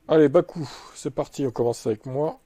Allez, Bakou, c'est parti, on commence avec moi.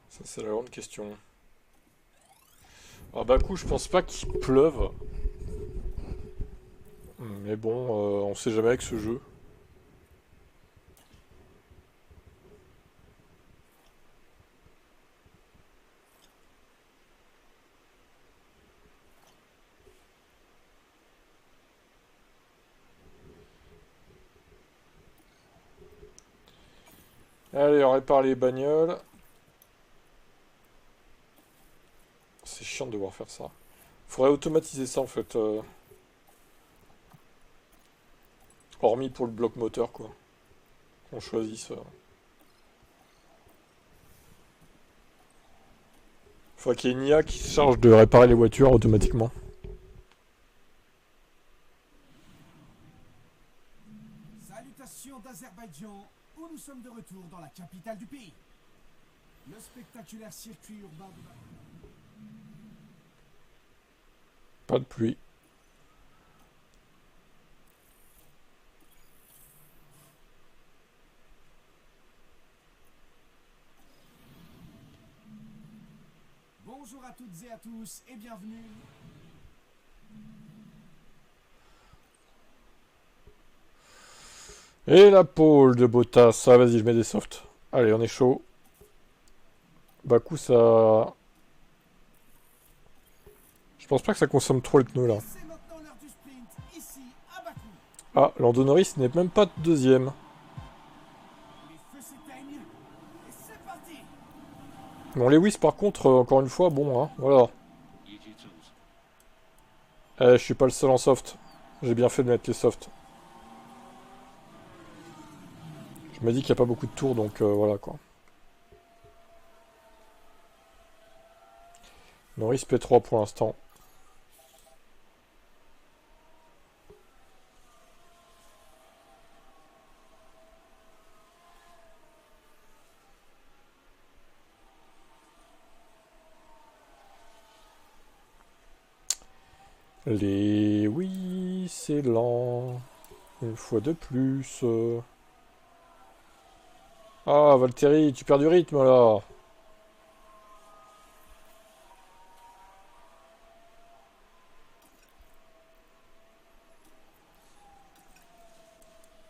Ça, c'est la grande question. À Bakou, je pense pas qu'il pleuve. Mais bon, on sait jamais avec ce jeu. Allez, on répare les bagnoles. C'est chiant de devoir faire ça. Faudrait automatiser ça en fait. Hormis pour le bloc moteur, quoi. Qu'on choisisse. Faudrait qu'il y ait une IA qui se charge de réparer les voitures automatiquement. Salutations d'Azerbaïdjan, où nous sommes de retour dans la capitale du pays. Le spectaculaire circuit urbain de Bakou. Pas de pluie. Bonjour à toutes et à tous et bienvenue. Et la pole de Bottas. Ah, vas-y, je mets des softs. Allez, on est chaud. Bakou, ça. Je pense pas que ça consomme trop les pneus là. Et c'est maintenant l'heure du sprint, ici à Bakou. Ah, Lando Norris n'est même pas deuxième. Les feux s'éteignent et c'est parti. Bon, Lewis par contre, encore une fois, bon, hein, voilà. Je suis pas le seul en soft. J'ai bien fait de mettre les softs. Je me dis qu'il n'y a pas beaucoup de tours, donc voilà quoi. Norris P3 pour l'instant. Les... Oui, c'est lent. Une fois de plus. Ah, Valtteri, tu perds du rythme là.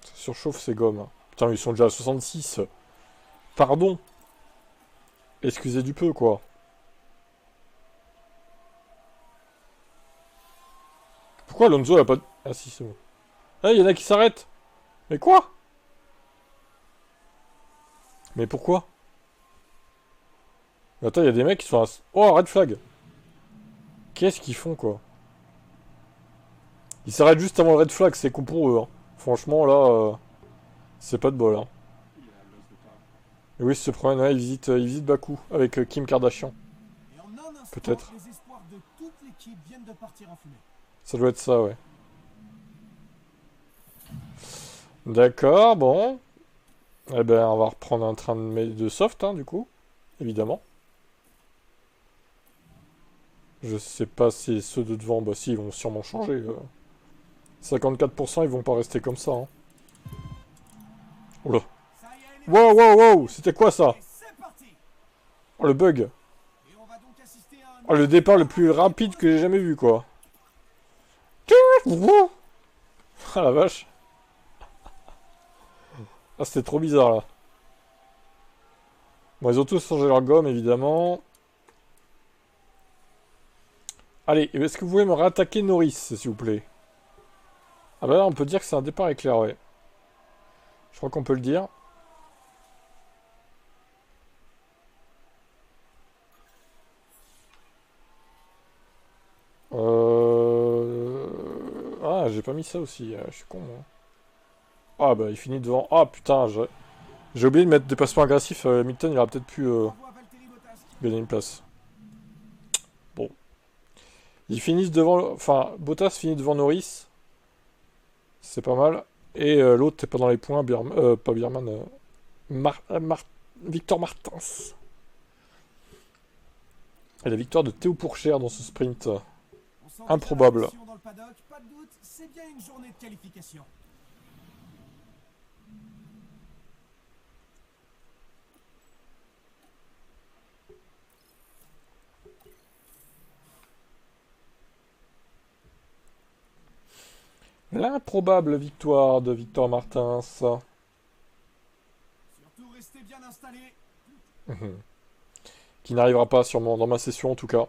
Ça surchauffe ces gommes. Putain, ils sont déjà à 66. Pardon. Excusez du peu, quoi. Pourquoi Alonso a pas de... Ah si, c'est bon. Ah, il y en a qui s'arrêtent. Mais quoi? Mais pourquoi? Attends, il y a des mecs qui sont à... Oh, red flag. Qu'est-ce qu'ils font, quoi? Ils s'arrêtent juste avant le red flag, c'est con pour eux, hein. Franchement, là, c'est pas de bol, hein. Et oui, c'est ce problème, ouais, il visite Bakou avec Kim Kardashian. Et en un instant, Peut-être. les espoirs de toute l'équipe viennent de partir en fumée. Ça doit être ça, ouais. D'accord, bon. Eh ben, on va reprendre un train de soft, hein, du coup. Évidemment. Je sais pas si ceux de devant, bah si, ils vont sûrement changer. 54%, ils vont pas rester comme ça, hein. Oula. Ça y est, les Wow, feux wow, wow, s'éteignent c'était quoi ça? et c'est parti. Oh, le bug. Et on va donc assister à un Oh, le nouveau départ le départ plus rapide rapide pour le que j'ai sprint. jamais vu, quoi. Ah la vache. Ah, c'était trop bizarre, là. Bon, ils ont tous changé leur gomme, évidemment. Allez, est-ce que vous pouvez me réattaquer Norris, s'il vous plaît? Ah bah là, on peut dire que c'est un départ éclair, ouais. Je crois qu'on peut le dire. Ah, j'ai pas mis ça aussi, je suis con, moi. Ah, bah, il finit devant. Ah, putain, j'ai oublié de mettre dépassement agressif. Hamilton, il aurait peut-être pu Bravo à Valtteri Bottas qui gagner une place. Bon. Ils finissent devant... Enfin, Bottas finit devant Norris. C'est pas mal. Et l'autre, t'es pas dans les points. Pas Bierman. Victor Martins. Et la victoire de Théo Pourchère dans ce sprint. on sent déjà Improbable. la pression dans le paddock, pas de doute, c'est bien une journée de qualification. L'improbable victoire de Victor Martins. Surtout restez bien installés. Qui n'arrivera pas sûrement dans ma session en tout cas.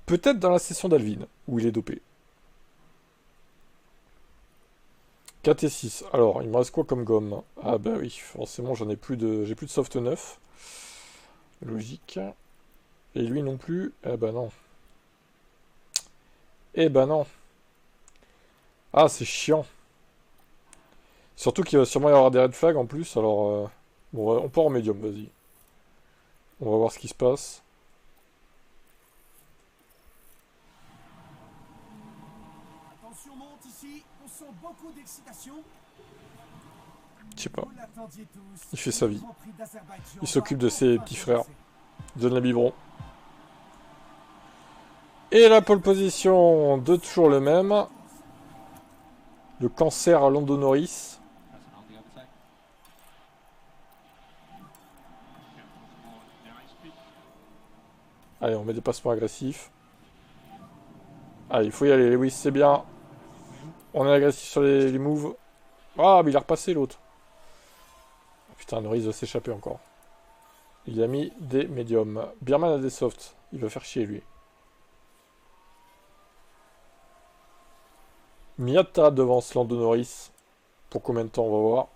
Peut-être dans la session d'Alvin, où il est dopé. 4 et 6. Alors, il me reste quoi comme gomme? Ah bah oui, forcément j'en ai plus de. J'ai plus de soft 9. Logique. Et lui non plus. Eh ben non. Eh ben non. Ah, c'est chiant. Surtout qu'il va sûrement y avoir des red flags en plus, alors... Bon, on part en médium, vas-y. On va voir ce qui se passe. Attention monte ici, on sent beaucoup d'excitation. Je sais pas. Vous l'attendiez tous. Il fait sa Le vie. Grand Prix d'Azerbaïdjan Il s'occupe va de ses enfin petits frères. commencer. Il donne la biberon. Et la pole position de toujours le même. Le cancer à Lando Norris. Allez, on met des passements agressifs. Allez, il faut y aller, Lewis, c'est bien. On est agressif sur les moves. Ah, mais il a repassé l'autre. Putain, Norris va s'échapper encore. Il a mis des médiums. Bierman a des softs. Il va faire chier, lui. Miata devance Lando Norris. Pour combien de temps, on va voir.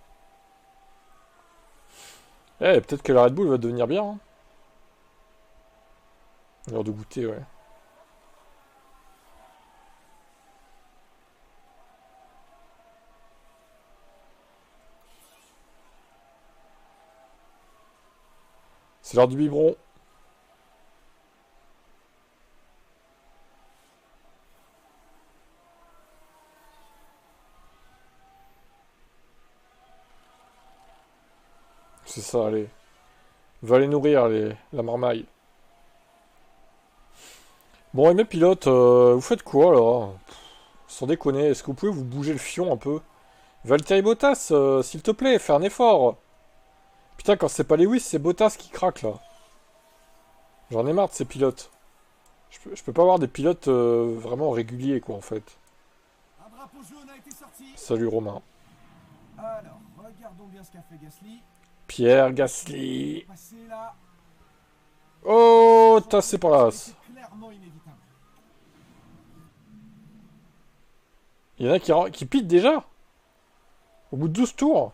Eh, peut-être que la Red Bull va devenir bien. Hein. L'heure de goûter, ouais. C'est l'heure du biberon. C'est ça, allez. Va les nourrir, la marmaille. Bon, et mes pilotes, vous faites quoi, là? Sans déconner, est-ce que vous pouvez vous bouger le fion un peu? Valtteri Bottas, s'il te plaît, fais un effort. Putain, quand c'est pas Lewis, c'est Bottas qui craque, là. J'en ai marre de ces pilotes. Je peux pas avoir des pilotes vraiment réguliers, quoi, en fait. Un drapeau jaune a été sorti. Salut, Romain. Alors, regardons bien ce qu'a fait Gasly. Pierre Gasly. Passé là. Oh, tassé par là. C'est clairement inévitable. Il y en a qui pitent déjà. Au bout de 12 tours.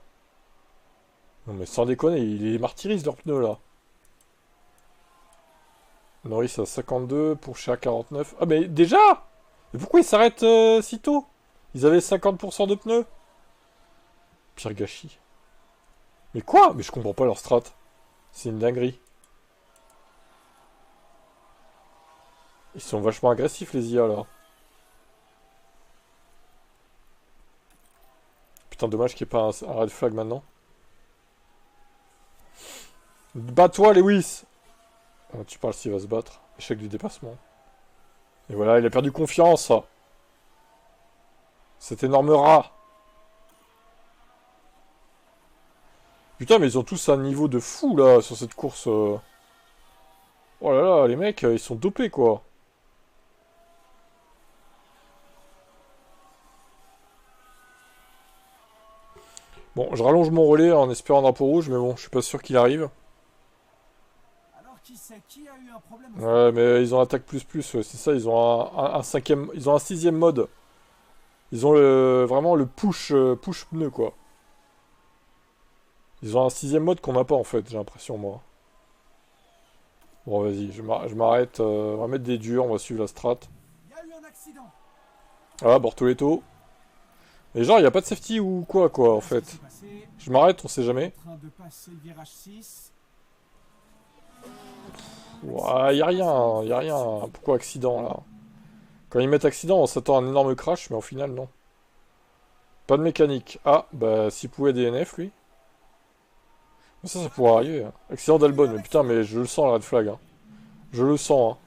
Non, mais sans déconner, ils martyrisent leurs pneus, là. Norris à 52, Pourchaire à 49. Ah, mais déjà! Mais pourquoi ils s'arrêtent si tôt? Ils avaient 50% de pneus. Pire gâchis. Mais quoi? Mais je comprends pas leur strat. C'est une dinguerie. Ils sont vachement agressifs, les IA, là. Putain, dommage qu'il n'y ait pas un red flag maintenant. Bats-toi, Lewis! Ah, tu parles s'il va se battre. Échec du dépassement. Et voilà, il a perdu confiance. Cet énorme rat. Putain, mais ils ont tous un niveau de fou, là, sur cette course. Oh là là, les mecs, ils sont dopés, quoi. Bon, je rallonge mon relais en espérant un drapeau rouge, mais bon, je suis pas sûr qu'il arrive. Alors qui sait qui a eu un problème? Ouais, mais ils ont attaque plus plus, ouais, c'est ça, ils ont un cinquième, ils ont un sixième mode. Ils ont vraiment le push pneu, quoi. Ils ont un sixième mode qu'on n'a pas, en fait, j'ai l'impression, moi. Bon, vas-y, je m'arrête, on va mettre des durs, on va suivre la strat. Il y a eu un accident. Ah, Bortoletto. Et genre, il a pas de safety ou quoi, en Voilà ce qui fait. s'est passé. Je m'arrête, on sait jamais. En train de passer le virage 6. Ouah, y a rien, y a rien. Pourquoi accident, là? Quand ils mettent accident, on s'attend à un énorme crash, mais au final, non. Pas de mécanique. Ah, bah, s'il pouvait DNF, lui. Ça pourrait arriver, hein. Accident d'Albon, mais putain, mais je le sens, la red flag, hein. Je le sens, hein.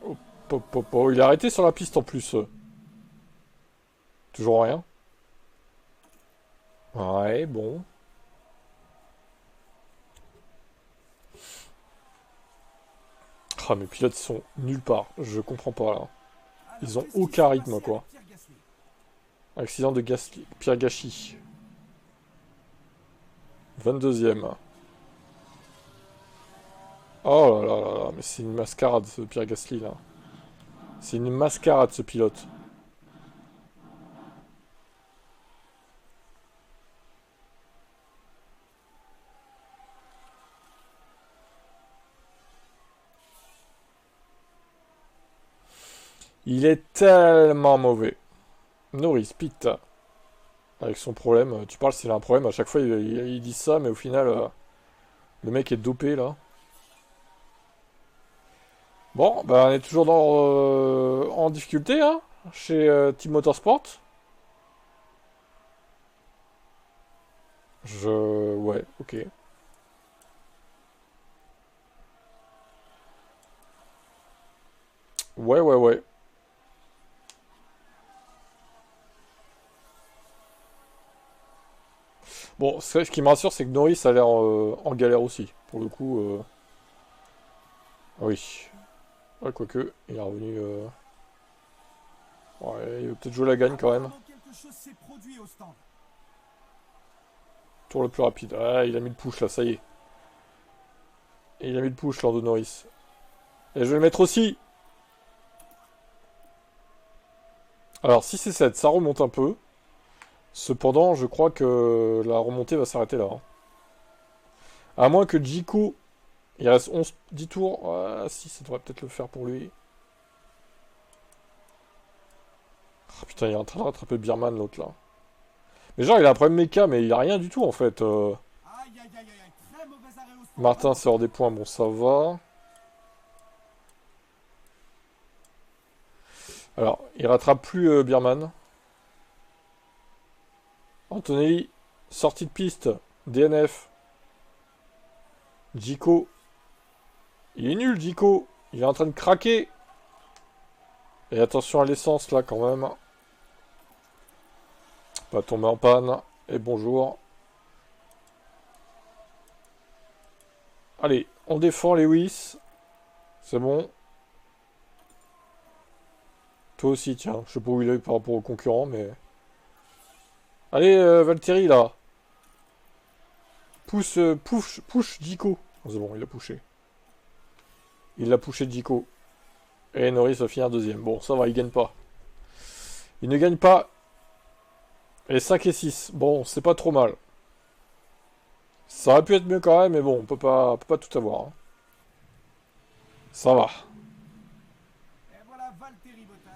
Hop, hop, hop, hop. Il est arrêté sur la piste, en plus. Toujours rien. Ouais, bon. Ah, mes pilotes sont nulle part. Je comprends pas, là. Alors, Ils ont qu'est-ce qui aucun s'est rythme, passé quoi. avec Pierre Gasly? Accident de Gasly. Pierre Gachy. 22e. Oh là là là là, mais c'est une mascarade, ce Pierre Gasly, là. C'est une mascarade, ce pilote. Il est tellement mauvais. Norris, Pete. Avec son problème. Tu parles s'il a un problème. À chaque fois, il dit ça, mais au final, le mec est dopé, là. Bon, bah, on est toujours en difficulté, hein, chez Team Motorsport. Ouais, ok. Ouais, ouais, ouais. Bon, ce qui me rassure, c'est que Norris a l'air en galère aussi. Pour le coup, oui. Ouais, quoique, il est revenu... Ouais, il va peut-être jouer la gagne quand même. Apparemment, quelque chose s'est produit au stand. Tour le plus rapide. Ah, il a mis le push là, ça y est. Et il a mis le push lors de Norris. Et je vais le mettre aussi. Alors, si c'est 7, ça remonte un peu. Cependant, je crois que la remontée va s'arrêter là, hein. À moins que Jiko... Il reste 10 tours. Ah, si, ça devrait peut-être le faire pour lui. Ah, putain, il est en train de rattraper Birman, l'autre, là. Mais genre, il a un problème méca, mais il a rien du tout, en fait. Aïe, aïe, aïe, aïe, aïe. Très mauvais arrêt au stand. Martin sort des points, bon, ça va. Alors, il rattrape plus Birman. Antonelli, sortie de piste. DNF. Jiko. Il est nul, Jiko. Il est en train de craquer. Et attention à l'essence, là, quand même. Pas tomber en panne. Et bonjour. Allez, on défend Lewis. C'est bon. Toi aussi, tiens. Je sais pas où il est par rapport aux concurrents, mais... Allez, Valtteri, là. Push Jiko. Oh, c'est bon, il a poussé. Il l'a poussé Jiko. Et Norris va finir deuxième. Bon, ça va, il gagne pas. Il ne gagne pas. Et 5 et 6. Bon, c'est pas trop mal. Ça aurait pu être mieux quand même, mais bon, on peut pas tout avoir, hein. Ça va. Et voilà Valtteri Bottas.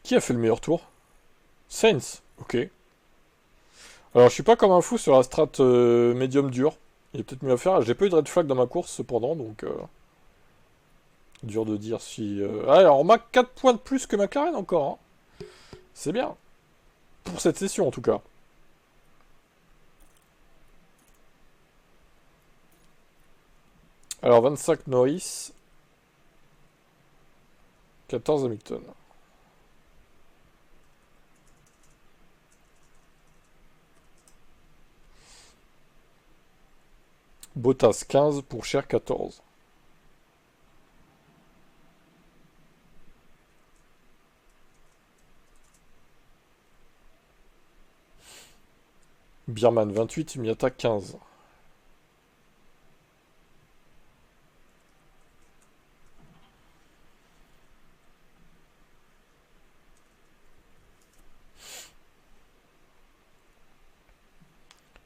Qui a fait le meilleur tour? Sainz. Ok. Alors, je suis pas comme un fou sur la strat médium dur. Il y a peut-être mieux à faire. J'ai pas eu de red flag dans ma course, cependant, donc... dur de dire si... Ah, alors, on marque 4 points de plus que McLaren encore, hein. C'est bien. Pour cette session, en tout cas. Alors, 25 Norris. 14 Hamilton. Bottas 15 pour Cher 14. Birman 28, Miata 15.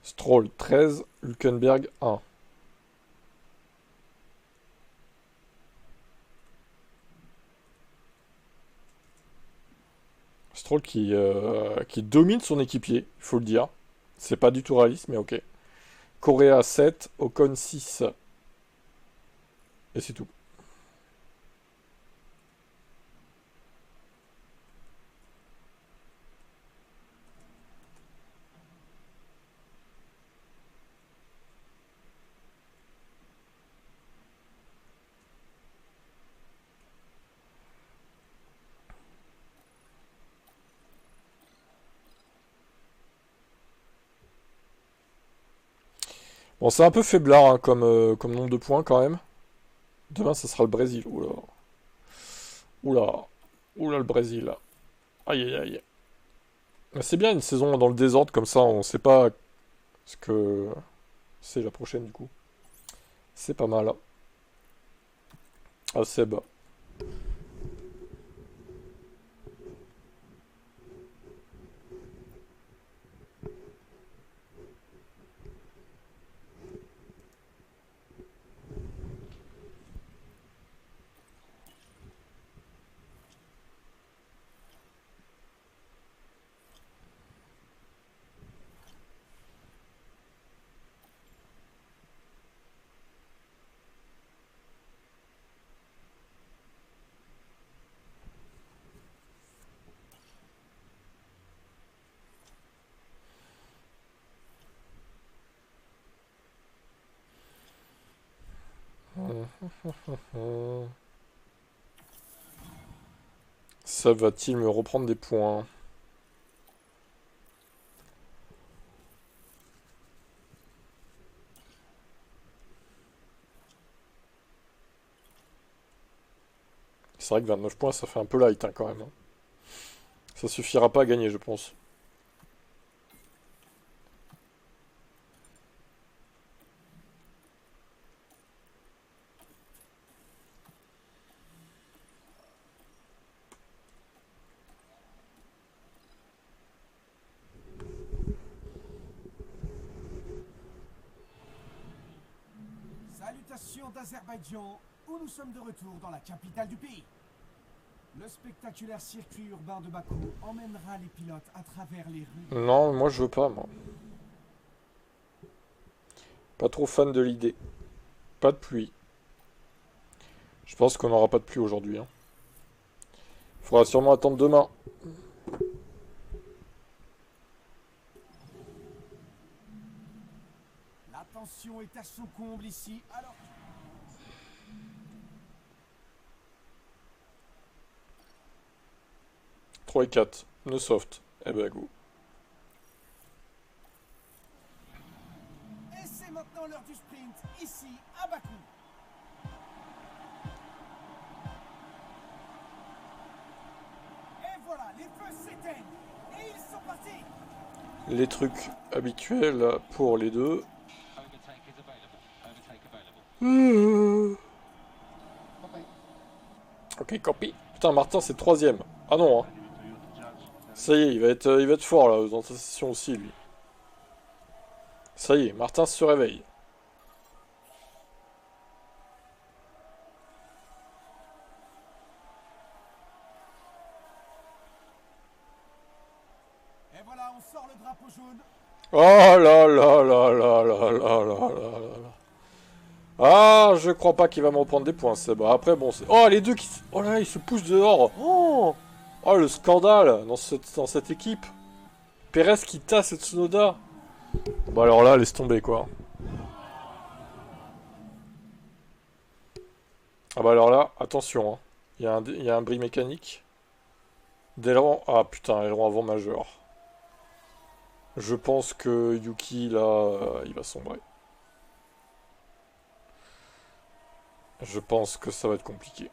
Stroll 13, Hülkenberg 1. Stroll qui domine son équipier, il faut le dire. C'est pas du tout réaliste, mais ok. Correa 7, Ocon 6. Et c'est tout. Bon, c'est un peu faiblard hein, comme nombre de points quand même. Demain, ça sera le Brésil. Oula. Oula. Oula, le Brésil. Aïe, aïe, aïe. Mais c'est bien une saison dans le désordre, comme ça, on sait pas ce que c'est la prochaine, du coup. C'est pas mal. Ah, Seb. Ça va-t-il me reprendre des points? C'est vrai que 29 points, ça fait un peu light hein, quand même. Ça suffira pas à gagner, je pense. Salutations d'Azerbaïdjan, où nous sommes de retour dans la capitale du pays. Le spectaculaire circuit urbain de Bakou emmènera les pilotes à travers les rues. Non, moi je veux pas, moi. Pas trop fan de l'idée. Pas de pluie. Je pense qu'on n'aura pas de pluie aujourd'hui. Hein. Faudra sûrement attendre demain. La tension est à son comble ici, alors... 3 et 4. No soft. Eh ben, go. Et c'est maintenant l'heure du sprint, ici, à Bakou. Et voilà, les feux s'éteignent. Et ils sont partis. Les trucs habituels pour les deux. Ok, copy. Putain, Martin, c'est 3ème. Ah non, hein. Ça y est, il va être fort, là, dans sa session aussi, lui. Ça y est, Martin se réveille. Et voilà, on sort le drapeau jaune. Oh là là là là là là là là là. Ah, je crois pas qu'il va me reprendre des points, c'est bon. Après, bon, c'est... Oh, les deux qui... Oh là, ils se poussent dehors. Oh, oh le scandale dans cette équipe. Perez qui tasse Tsunoda. Bon, alors là, laisse tomber, quoi. Ah bah alors là, attention, hein. Il y a un bris mécanique. D'aileron... Ah putain, aileron avant majeur. Je pense que Yuki, là, il va sombrer. Je pense que ça va être compliqué.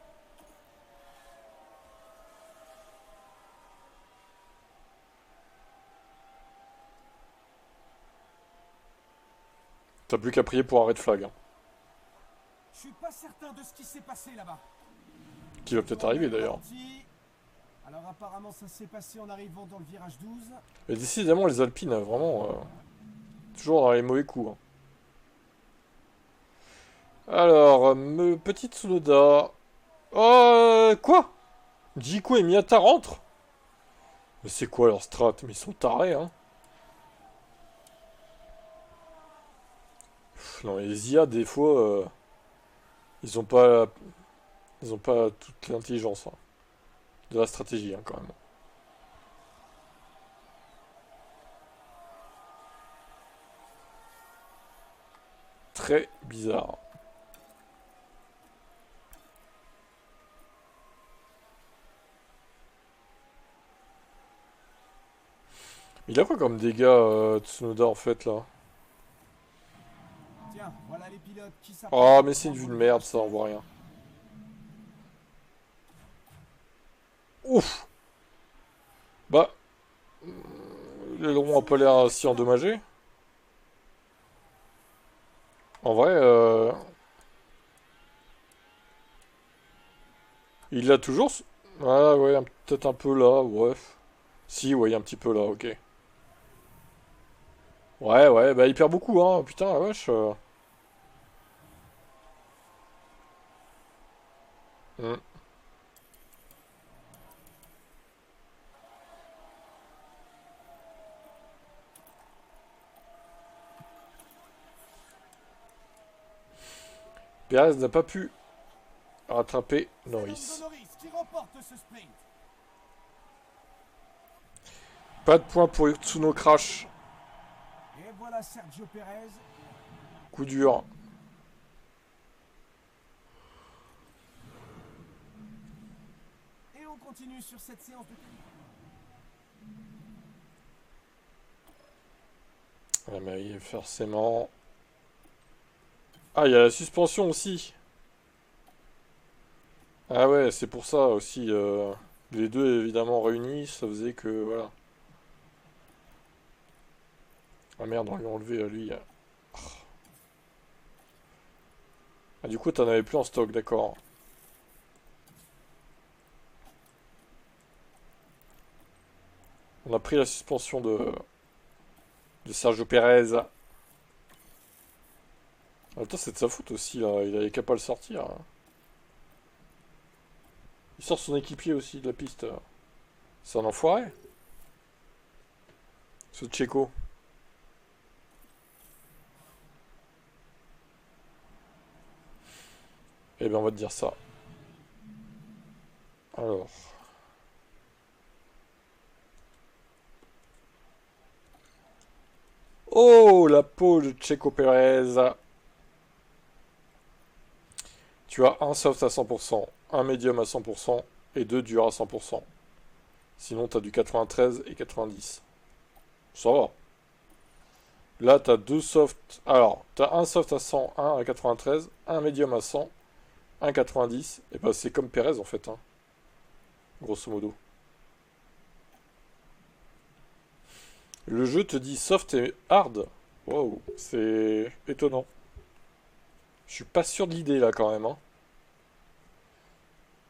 T'as plus qu'à prier pour un red flag. Hein. Je suis pas certain de ce qui s'est passé là-bas. Qui va peut-être arriver d'ailleurs. Alors apparemment ça s'est passé en arrivant dans le virage 12. Et décidément les Alpines, vraiment, toujours dans les mauvais coups. Hein. Alors, petit Tsunoda. Quoi? Jiko et Miyata rentrent? Mais c'est quoi leur strat? Mais ils sont tarés, hein. Non, les IA, des fois, ils ont pas, ils ont pas toute l'intelligence, hein, de la stratégie, hein, quand même. Très bizarre. Il a quoi comme dégâts, Tsunoda, en fait, là? Tiens, voilà les pilotes qui Oh, s'apprêtent mais à c'est une vue de prendre le merde, virage ça, on sec. voit rien. Ouf! Bah, l'aileron a pas l'air si endommagé. En vrai, il l'a toujours. Ah ouais, peut-être un peu là, bref. Si, ouais, il y a un petit peu là, ok. Ouais, ouais, bah il perd beaucoup, hein, putain, la vache. Hmm. Perez n'a pas pu rattraper C'est Lando Norris. Norris qui remporte ce sprint. Pas de point pour Tsuno Crash. Et voilà Sergio Perez. Coup dur. Et on continue sur cette séance de... Ouais, mais forcément. Ah, il y a la suspension aussi. Ah ouais, c'est pour ça aussi. Les deux évidemment réunis, ça faisait que voilà. Ah merde, on lui a enlevé à lui. Ah, du coup, t'en avais plus en stock, d'accord. On a pris la suspension de Sergio Perez. En même temps, c'est de sa faute aussi, là. Il avait qu'à pas le sortir, hein. Il sort son équipier aussi de la piste. C'est un enfoiré, ce Tchéco. Eh bien, on va te dire ça. Alors. Oh, la peau de Checo Pérez. Tu as un soft à 100%, un medium à 100% et deux durs à 100%. Sinon, t'as du 93 et 90. Ça va. Là, t'as deux softs. Alors, t'as un soft à 100, un à 93, un medium à 100, un 90. Et bah, c'est comme Pérez en fait, hein, grosso modo. Le jeu te dit soft et hard. Wow, c'est étonnant. Je suis pas sûr de l'idée là quand même, hein.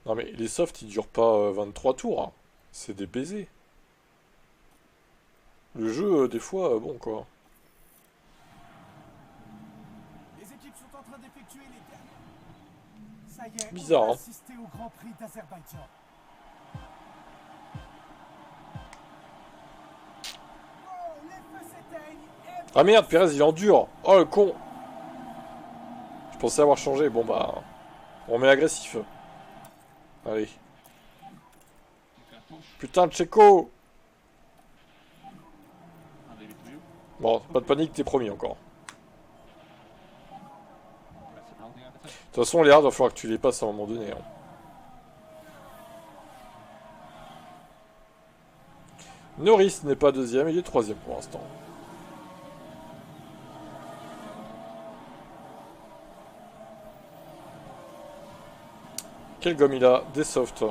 Non mais les softs ils durent pas 23 tours, hein. C'est des baisers. Le jeu, des fois, bon quoi. Les équipes sont en train d'effectuer les derniers. Ça y est, on Bizarre, va hein. assister au Grand Prix d'Azerbaïdjan. Oh, les feux s'éteignent et Ah voilà merde, Pérez il est en Sergio dur. Oh le con. Je pensais avoir changé. Bon bah, on met agressif. Allez. Putain, Tchéco. Bon, pas de panique, t'es promis encore. De toute façon, les hards, il va falloir que tu les passes à un moment donné, hein. Norris n'est pas deuxième, il est troisième pour l'instant. Quelle gomme il a? Des softs.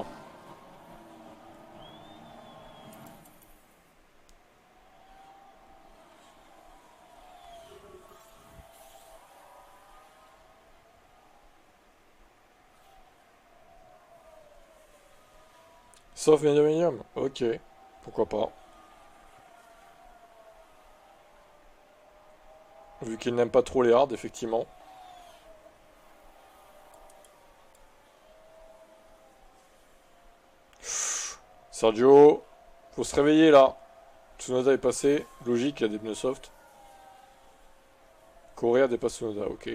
Soft medium medium. Ok. Pourquoi pas. Vu qu'il n'aime pas trop les hards, effectivement. Sergio. Faut se réveiller là. Tsunoda est passé. Logique, il y a des pneus soft. Correa dépasse Tsunoda, ok.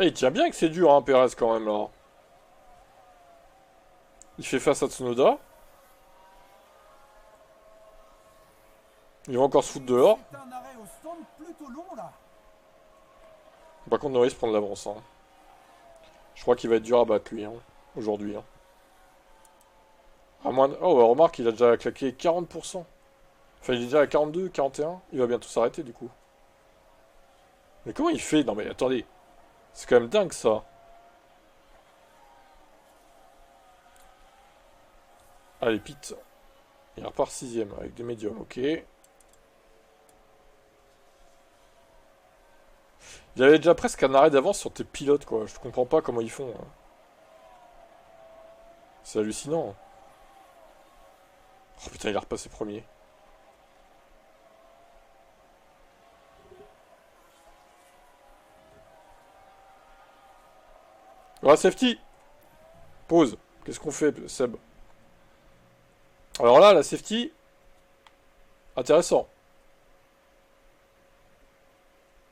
Ah, il tient bien que c'est dur, hein, Perez, quand même, là. Il fait face à Tsunoda. Il va encore se foutre dehors. C'est un arrêt au stand plutôt long là. Par contre, Norris prend de l'avance. Hein. Je crois qu'il va être dur à battre, lui, hein, aujourd'hui. Hein. À moins de... Oh, bah, remarque, il a déjà claqué 40%. Enfin, il est déjà à 42, 41. Il va bientôt s'arrêter, du coup. Mais comment il fait? Non, mais attendez. C'est quand même dingue, ça. Allez, Pete. Il repart 6ème avec des médiums, ok. Il y avait déjà presque un arrêt d'avance sur tes pilotes, quoi. Je comprends pas comment ils font. Hein. C'est hallucinant. Oh putain, il a repassé premier. Ah, safety! Pause. Qu'est-ce qu'on fait, Seb? Alors là, la safety... Intéressant.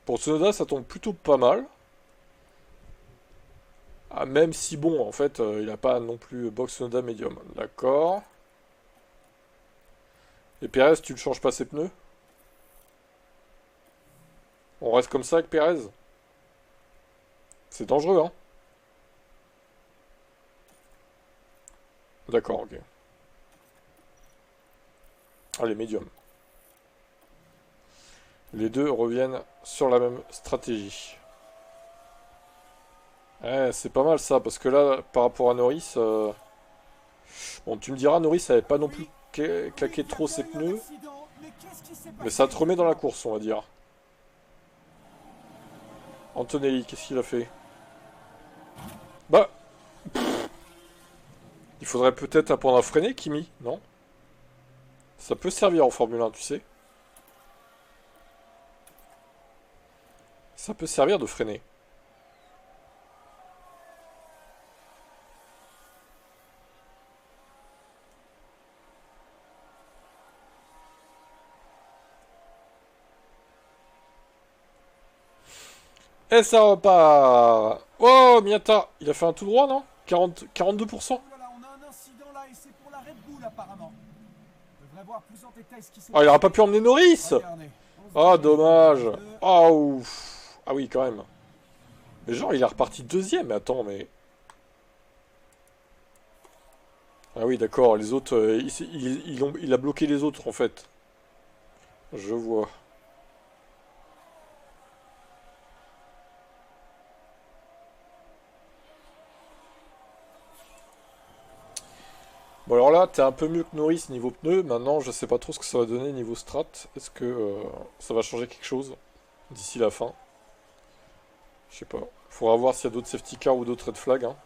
Pour Tsunoda, ça tombe plutôt pas mal. Ah, même si bon, en fait, il a pas non plus box Tsunoda médium. D'accord. Et Perez, tu ne changes pas ses pneus? On reste comme ça avec Perez? C'est dangereux, hein? D'accord, ok. Allez, médium. Les deux reviennent sur la même stratégie. Ouais, c'est pas mal ça, parce que là, par rapport à Norris... Bon, tu me diras, Norris avait pas non plus claqué trop ses pneus. Mais ça te remet dans la course, on va dire. Antonelli, qu'est-ce qu'il a fait? Bah... Il faudrait peut-être apprendre à freiner, Kimi, non? Ça peut servir en Formule 1, tu sais. Ça peut servir de freiner. Et ça repart. Oh, Miata, il a fait un tout droit, non? 42%. Oh là là, on a un incident là et c'est pour la Red Bull apparemment. On devrait voir plus en détail ce qui s'est Ah, il aura pas pu emmener Norris. Regardez, on se Ah, dirige dommage. vers le deux. Ah, ouf. Ah oui, quand même. Mais genre, il est reparti deuxième. Mais attends, mais... Ah oui, d'accord. Les autres, il a bloqué les autres, en fait. Je vois. Bon, alors là, t'es un peu mieux que Norris niveau pneus. Maintenant, je sais pas trop ce que ça va donner niveau strat. Est-ce que ça va changer quelque chose d'ici la fin? Je sais pas. Faudra voir s'il y a d'autres safety cars ou d'autres red flags. Hein.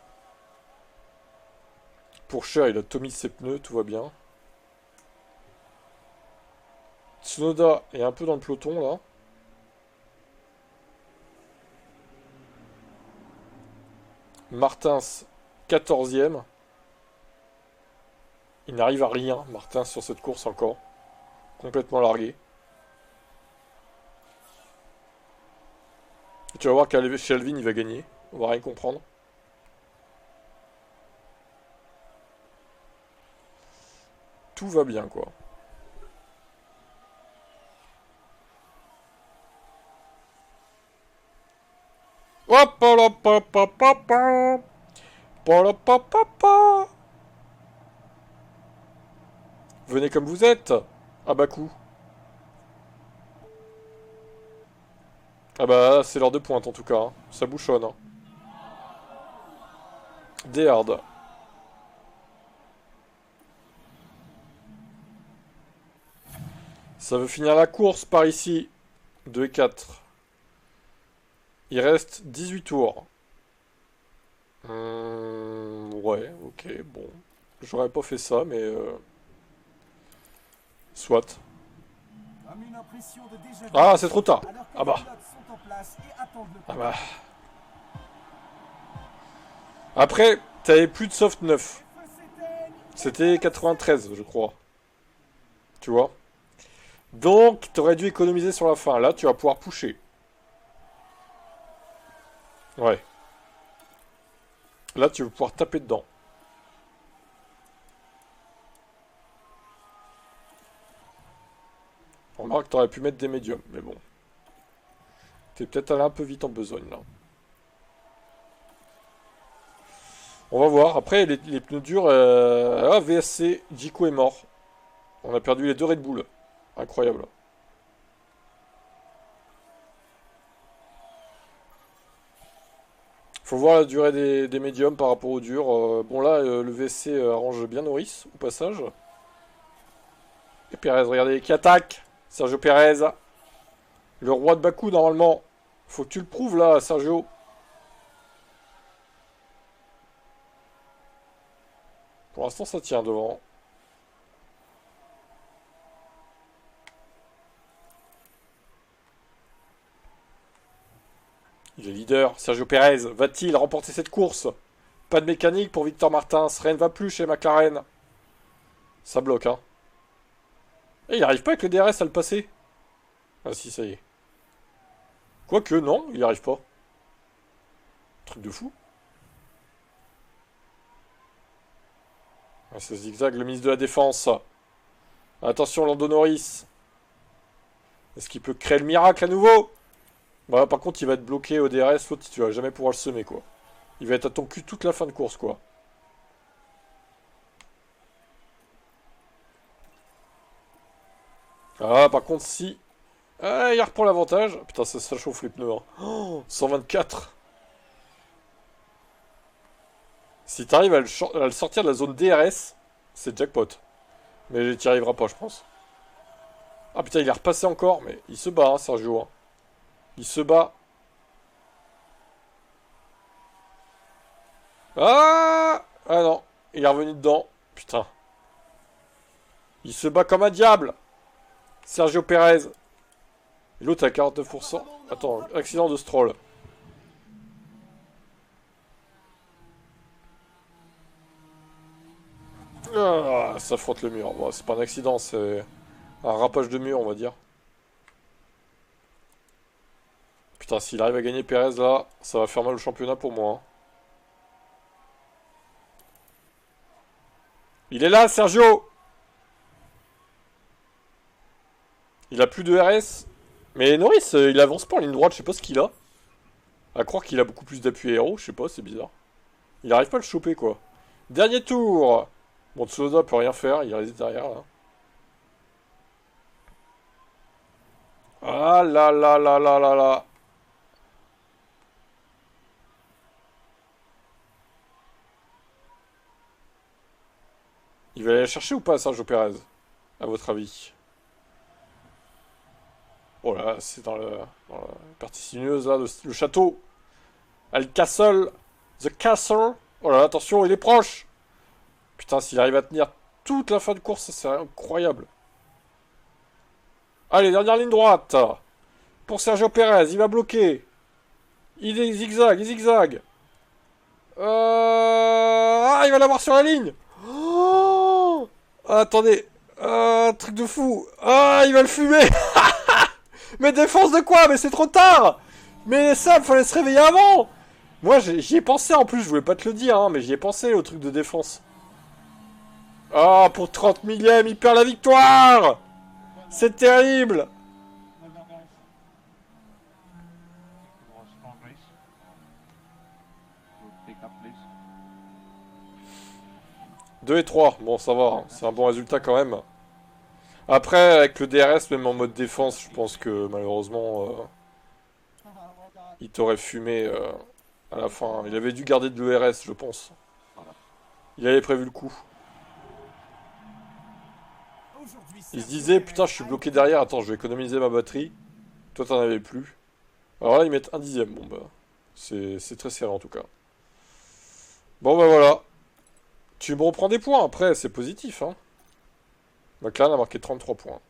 Pour Cher, il a Tommy ses pneus, tout va bien. Tsunoda est un peu dans le peloton là. Martins, 14ème. Il n'arrive à rien, Martins, sur cette course encore. Complètement largué. Et tu vas voir chez Alvin, il va gagner. On va rien comprendre. Tout va bien, quoi. Hop, hop, hop, hop, hop, hop. Hop, hop, hop, hop. Venez comme vous êtes. À bas coup. Ah bah, c'est l'heure de pointe en tout cas. Hein. Ça bouchonne. Hein. Des hard. Ça veut finir la course par ici. 2 et 4. Il reste 18 tours. Ouais, ok, bon. J'aurais pas fait ça, mais... Soit. Comme une impression de déjà vu, Ah, c'est trop tard. alors que Ah bah. les pilotes sont en place et attendent le Ah coup. bah. Après, t'avais plus de soft 9. Les feux s'éteignent. C'était 93, je crois. Tu vois. Donc, t'aurais dû économiser sur la fin. Là, tu vas pouvoir pusher. Ouais. Là, tu vas pouvoir taper dedans. Remarque, t'aurais pu mettre des médiums, mais bon. T'es peut-être allé un peu vite en besogne, là. On va voir. Après, les pneus durs... Ah, VSC, Jico est mort. On a perdu les 2 Red Bull. Incroyable. Faut voir la durée des médiums par rapport aux durs. Bon là, le VSC arrange bien Norris, au passage. Et Perez, regardez, qui attaque. Sergio Perez. Le roi de Bakou, normalement. Faut que tu le prouves, là, Sergio. Pour l'instant, ça tient devant. Il est leader. Sergio Perez, va-t-il remporter cette course? Pas de mécanique pour Victor Martins. Rien ne va plus chez McLaren. Ça bloque, hein. Et il arrive pas avec le DRS à le passer. Ah si, ça y est. Quoique, non, il n'y arrive pas. Truc de fou. Ah, ça zigzag, le ministre de la Défense. Attention, Lando Norris. Est-ce qu'il peut créer le miracle à nouveau? Bah, par contre, il va être bloqué au DRS. L'autre, tu vas jamais pouvoir le semer, quoi. Il va être à ton cul toute la fin de course, quoi. Ah, par contre, si... Ah, il reprend l'avantage. Putain, ça chauffe les pneus, hein. Oh, 124. Si t'arrives à le sortir de la zone DRS, c'est jackpot. Mais tu n'y arriveras pas, je pense. Ah putain, il est repassé encore. Mais il se bat, hein, Sergio. Hein. Il se bat. Ah! Ah non, il est revenu dedans. Putain. Il se bat comme un diable. Sergio Perez. Et l'autre à 49%. Attends, accident de Stroll. Ah, ça frotte le mur. Bon, c'est pas un accident, c'est un rapage de mur, on va dire. Putain, s'il arrive à gagner Perez là, ça va faire mal au championnat pour moi. Hein. Il est là, Sergio! Il a plus de RS. Mais Norris, il avance pas en ligne droite, je sais pas ce qu'il a. À croire qu'il a beaucoup plus d'appui aéro, je sais pas, c'est bizarre. Il arrive pas à le choper, quoi. Dernier tour! Bon, Tsunoda peut rien faire, il reste derrière, là. Ah là là là là là là. Il va aller la chercher ou pas, Sergio Perez? À votre avis? Oh là, c'est dans la partie sinueuse, là, le château. Al Castle. The Castle. Oh là là, attention, il est proche. Putain, s'il arrive à tenir toute la fin de course, ça serait incroyable. Allez, dernière ligne droite. Pour Sergio Perez, il va bloquer. Il est zigzag, il zigzag. Ah, il va l'avoir sur la ligne. Oh ah, attendez. Ah, truc de fou. Ah, il va le fumer. Mais défense de quoi? Mais c'est trop tard. Mais ça, il fallait se réveiller avant. Moi, j'y ai pensé en plus, je voulais pas te le dire, hein, mais j'y ai pensé au truc de défense. Ah, pour 30 millième, il perd la victoire. C'est terrible. 2 et 3, bon ça va, hein. C'est un bon résultat quand même. Après, avec le DRS, même en mode défense, je pense que malheureusement, il t'aurait fumé à la fin. Il avait dû garder de l'ERS, je pense. Il avait prévu le coup. Il se disait, putain, je suis bloqué derrière, attends, je vais économiser ma batterie. Toi, t'en avais plus. Alors là, ils mettent un dixième, bon bah, c'est très serré en tout cas. Bon bah voilà. Tu me reprends des points après, c'est positif, hein. McLaren a marqué 33 points.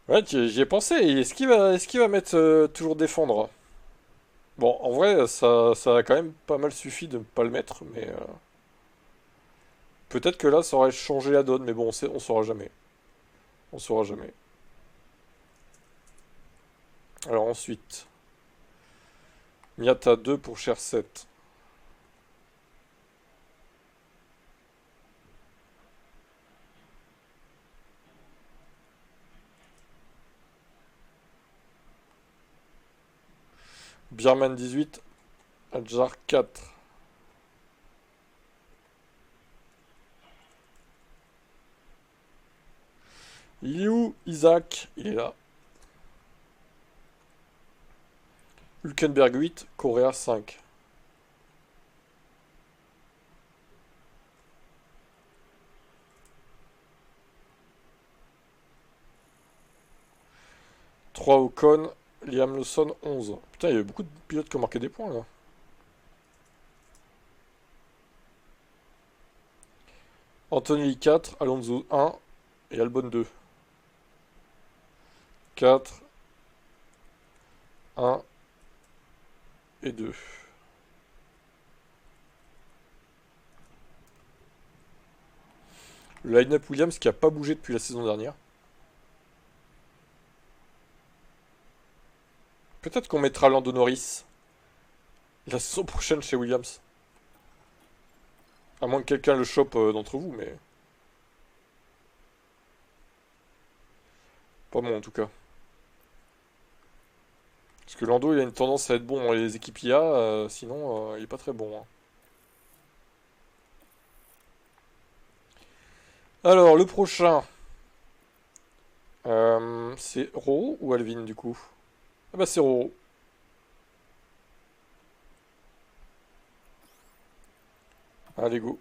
Ouais, j'y ai pensé. Est-ce qu'il va mettre toujours défendre? Bon, en vrai, ça a quand même pas mal suffi de ne pas le mettre, mais peut-être que là, ça aurait changé la donne, mais bon, on saura jamais. On saura jamais. Alors ensuite, Miata 2 pour Cher 7. Bierman 18, Adjar 4. Il est où, Isaac? Il est là. Hülkenberg 8, Correa 5. Trois Ocon, Liam Lawson 11. Putain, il y a eu beaucoup de pilotes qui ont marqué des points là. Antonelli 4, Alonso 1 et Albon 2. 4, 1 et 2. Le line-up Williams qui a pas bougé depuis la saison dernière. Peut-être qu'on mettra Lando Norris la saison prochaine chez Williams. À moins que quelqu'un le chope d'entre vous, mais... Pas moi en tout cas. Parce que Lando, il a une tendance à être bon dans les équipes IA, sinon il est pas très bon. Hein. Alors, le prochain, c'est Roro ou Alvin du coup? Ah bah c'est Roro. Allez, go.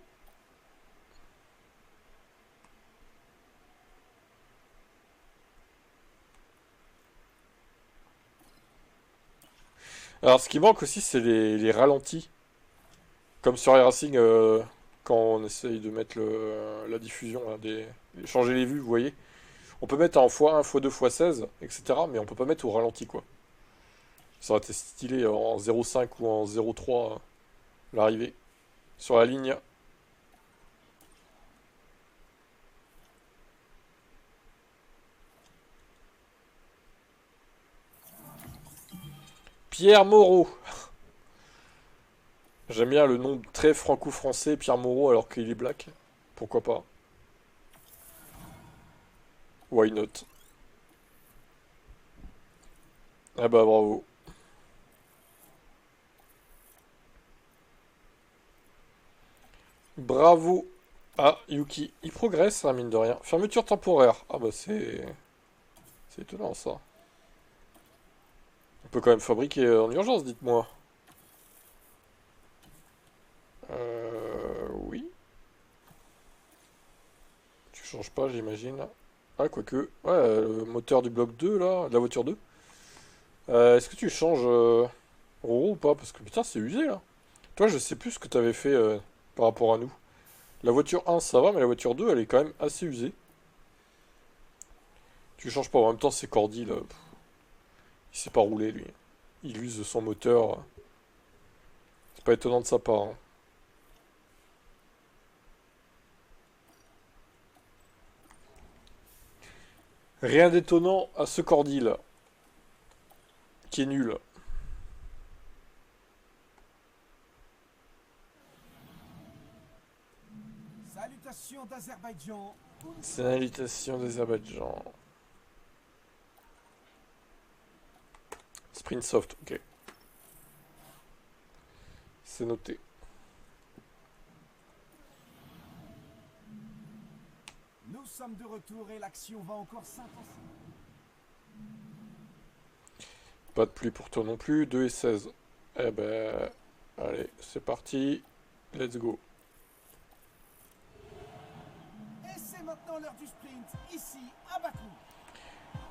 Alors, ce qui manque aussi, c'est les ralentis. Comme sur iRacing, quand on essaye de mettre la diffusion, là, changer les vues, vous voyez. On peut mettre en x1, x2, x16, etc. Mais on peut pas mettre au ralenti, quoi. Ça aurait été stylé en 0,5 ou en 0,3 l'arrivée. Sur la ligne. Pierre Moreau. J'aime bien le nom très franco-français, Pierre Moreau, alors qu'il est black. Pourquoi pas? Why not? Ah bah bravo. Bravo à Yuki. Il progresse, hein, mine de rien. Fermeture temporaire. Ah bah c'est... C'est étonnant ça. On peut quand même fabriquer en urgence, dites-moi. Oui. Tu changes pas, j'imagine. Ah, quoique. Ouais, le moteur du bloc 2, là, de la voiture 2. Est-ce que tu changes Roro ou pas? Parce que putain, c'est usé, là. Toi, je sais plus ce que t'avais fait par rapport à nous. La voiture 1, ça va, mais la voiture 2, elle est quand même assez usée. Tu changes pas. En même temps, c'est Cordy, là. Pff, il sait pas rouler, lui. Il use son moteur. C'est pas étonnant de sa part. Hein. Rien d'étonnant à ce Cordy, là. Qui est nul. Salutations d'Azerbaïdjan. C'est l'invitation d'Azerbaïdjan. Sprint Soft, ok. C'est noté. Nous sommes de retour et l'action va encore s'intensifier. Pas de pluie pour toi non plus. 2 et 16. Eh ben, allez, c'est parti. Let's go. Et c'est maintenant l'heure du sprint, ici à Bakou.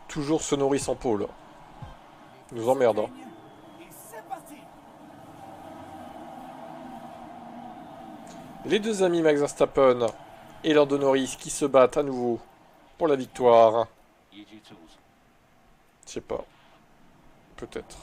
Toujours ce nourrice en pôle. Nous emmerde. Hein. Et c'est parti. Les deux amis Max Verstappen et Lando Norris qui se battent à nouveau pour la victoire. Je sais pas. Peut-être.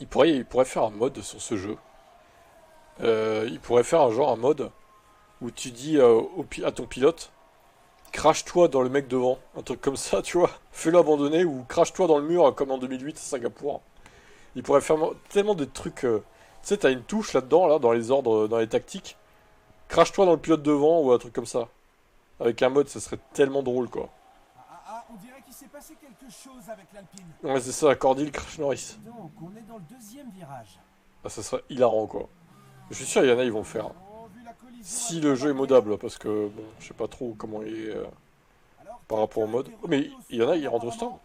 Il pourrait faire un mode sur ce jeu. Il pourrait faire un mode où tu dis à ton pilote, crache-toi dans le mec devant. Un truc comme ça, tu vois. Fais-le abandonner ou crache-toi dans le mur comme en 2008 à Singapour. Il pourrait faire tellement de trucs. Tu sais, t'as une touche là-dedans, là, dans les ordres, dans les tactiques. Crache-toi dans le pilote devant ou un truc comme ça. Avec un mode, ça serait tellement drôle, quoi. On dirait qu'il s'est passé quelque chose avec l'Alpine. Ouais, c'est ça, Cordil Crash Norris. Donc, on est dans le deuxième virage. Ah, ça serait hilarant, quoi. Je suis sûr, il y en a, ils vont le faire. Oh, vu la collision Si avec le la jeu est barrière, modable, parce que, bon, je sais pas trop comment il est alors par rapport au quelqu'un a mode. été Oh, mais remis au il y en a, sol, ils rentrent au stand. apparemment.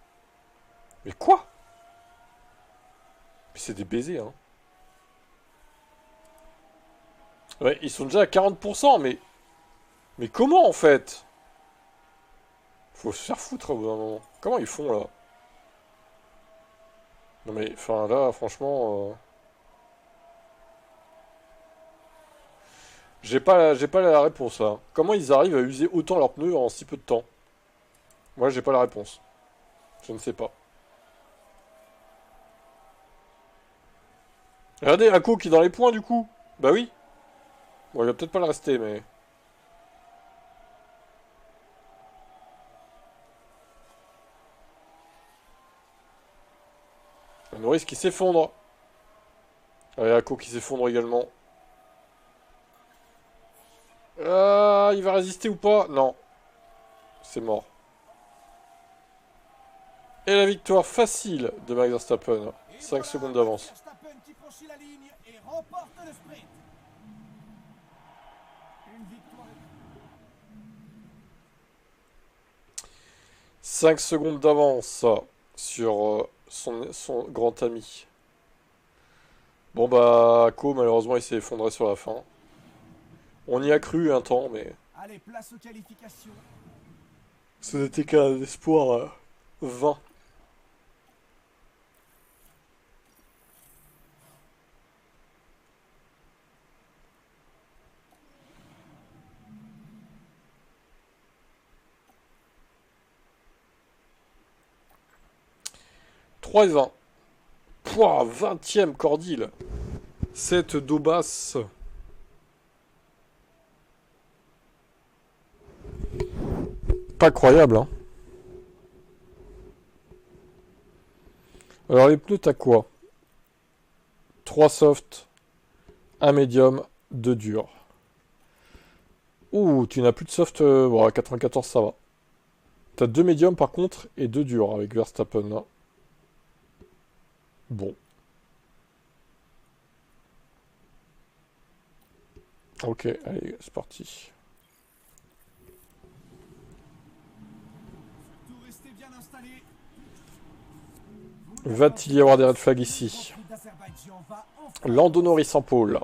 Mais quoi? Mais c'est des baisers, hein. Ouais, ils sont déjà à 40%, mais... Mais comment, en fait? Faut se faire foutre au bout d'un moment. Comment ils font, là? Non mais, enfin, là, franchement... j'ai pas la réponse, là. Comment ils arrivent à user autant leurs pneus en si peu de temps? Moi, j'ai pas la réponse. Je ne sais pas. Regardez, Ako qui est dans les points, du coup. Bah oui. Bon, il va peut-être pas le rester, mais... Norris qui s'effondre. Allez, Ako qui s'effondre également. Ah, il va résister ou pas? Non. C'est mort. Et la victoire facile de Max Verstappen. Et 5 voilà secondes Max d'avance. Verstappen qui franchit la ligne et remporte le sprint. Une victoire. 5 secondes d'avance sur son grand ami. Bon bah, Ako malheureusement il s'est effondré sur la fin. On y a cru un temps, mais Allez, place aux qualifications. ce n'était qu'un espoir vain. Trois et 20. Pouah, 20ème Cordil. 7 d'Aubas. Pas croyable, hein. Alors les pneus, t'as quoi? 3 soft, un médium, 2 durs. Ouh, tu n'as plus de soft. Bon, à 94, ça va. T'as 2 médiums par contre et 2 durs avec Verstappen là. Bon. Ok, allez, c'est parti. Tout rester bien installé. Va-t-il y avoir des red flags ici? Lando Norris en pôle.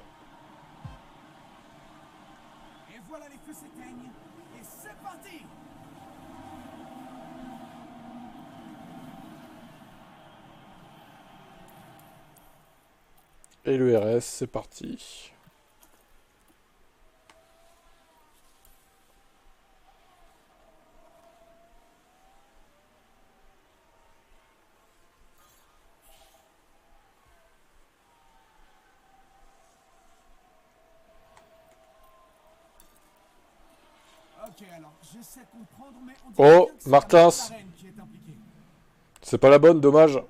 Et voilà, les feux s'éteignent. Et c'est parti. Et le RS, c'est parti. Ok, alors, j'essaie de comprendre, mais on Oh, dirait bien que c'est la Martins. McLaren qui est impliquée. C'est pas la bonne, dommage.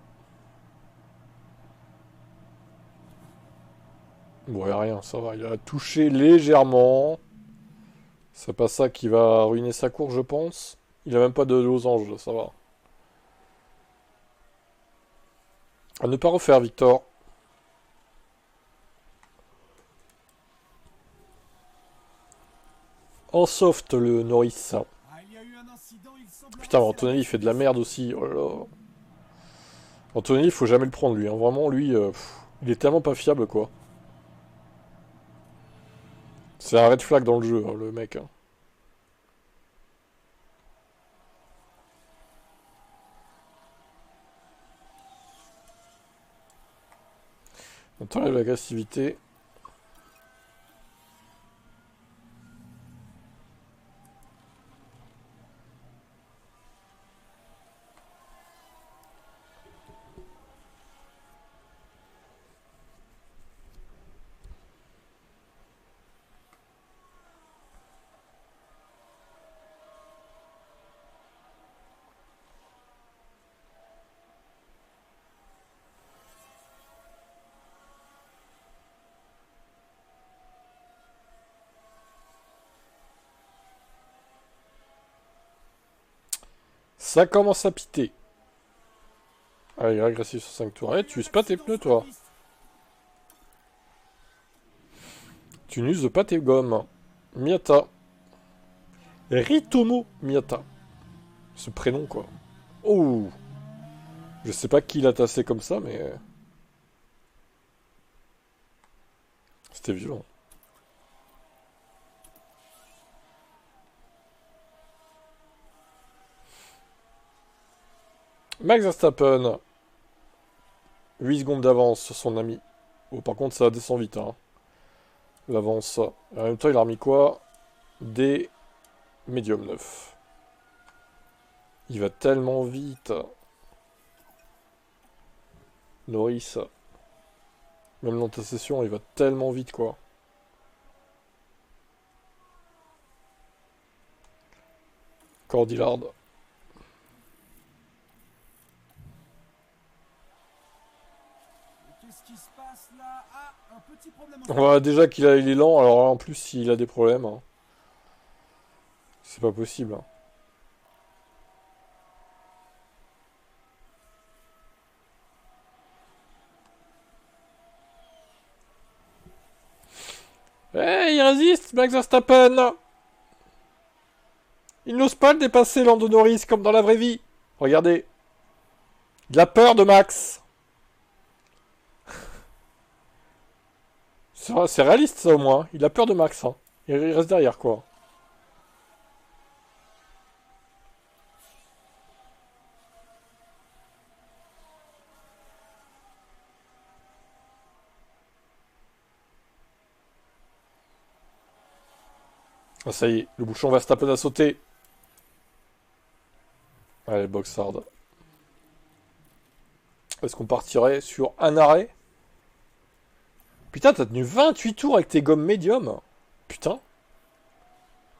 Bon, y a rien, ça va. Il a touché légèrement. C'est pas ça qui va ruiner sa course, je pense. Il a même pas de losange, ça va. À ne pas refaire, Victor. En soft, le Norris. Ah, il y a eu un incident, il semblerait Putain, mais que c'est la Antonelli, il fait de la merde aussi. Oh là là. Antonelli, il faut jamais le prendre, lui. Hein. Vraiment, lui, il est tellement pas fiable, quoi. C'est un red flag dans le jeu, hein, le mec. Hein. On t'enlève l'agressivité. Ça commence à piter. Allez, agressif sur 5 tours. Eh, tu uses pas tes pneus, toi. Tu n'uses pas tes gommes. Miyata. Ritomo Miyata. Ce prénom, quoi. Oh. Je sais pas qui l'a tassé comme ça, mais... C'était violent. Max Verstappen. 8 secondes d'avance sur son ami. Oh, par contre, ça descend vite, hein. L'avance. En même temps, il a remis quoi? Des médium 9. Il va tellement vite. Norris. Même dans ta session, il va tellement vite, quoi. Cordillard. Qu'est-ce qui se passe là? Ah, un petit problème. On voit déjà qu'il il est lent, alors en plus, il a des problèmes. Hein. C'est pas possible. Hein. Eh, il résiste, Max Verstappen. Il n'ose pas le dépasser, Lando Norris, comme dans la vraie vie. Regardez. Il a peur de Max. C'est réaliste, ça, au moins. Il a peur de Max. Hein. Il reste derrière, quoi. Ah, ça y est, le bouchon Verstappen a sauté. Allez, box hard. Est-ce qu'on partirait sur un arrêt? Putain, t'as tenu 28 tours avec tes gommes médium. Putain.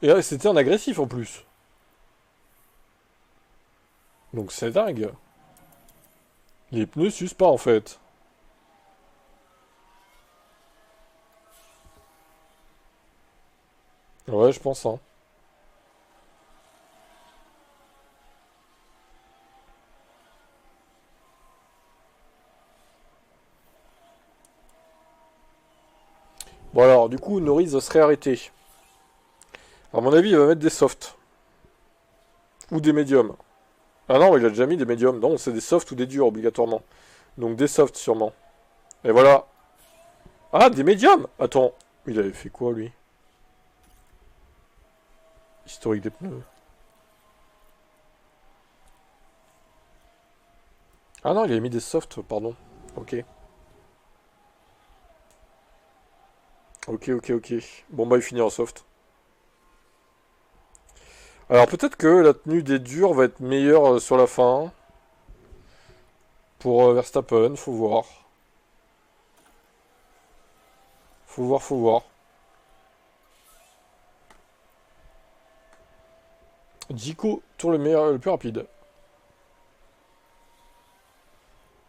Et c'était en agressif en plus. Donc c'est dingue. Les pneus s'usent pas en fait. Ouais, je pense. Hein. Bon alors, du coup, Norris serait arrêté. À mon avis, il va mettre des softs. Ou des médiums. Ah non, il a déjà mis des médiums. Non, c'est des softs ou des durs obligatoirement. Donc des softs sûrement. Et voilà. Ah, des médiums. Attends, il avait fait quoi lui? Historique des pneus. Ah non, il avait mis des softs, pardon. Ok. Ok. Bon bah il finit en soft. Alors peut-être que la tenue des durs va être meilleure sur la fin. Pour Verstappen, faut voir. Faut voir. Jico, tour le meilleur, le plus rapide.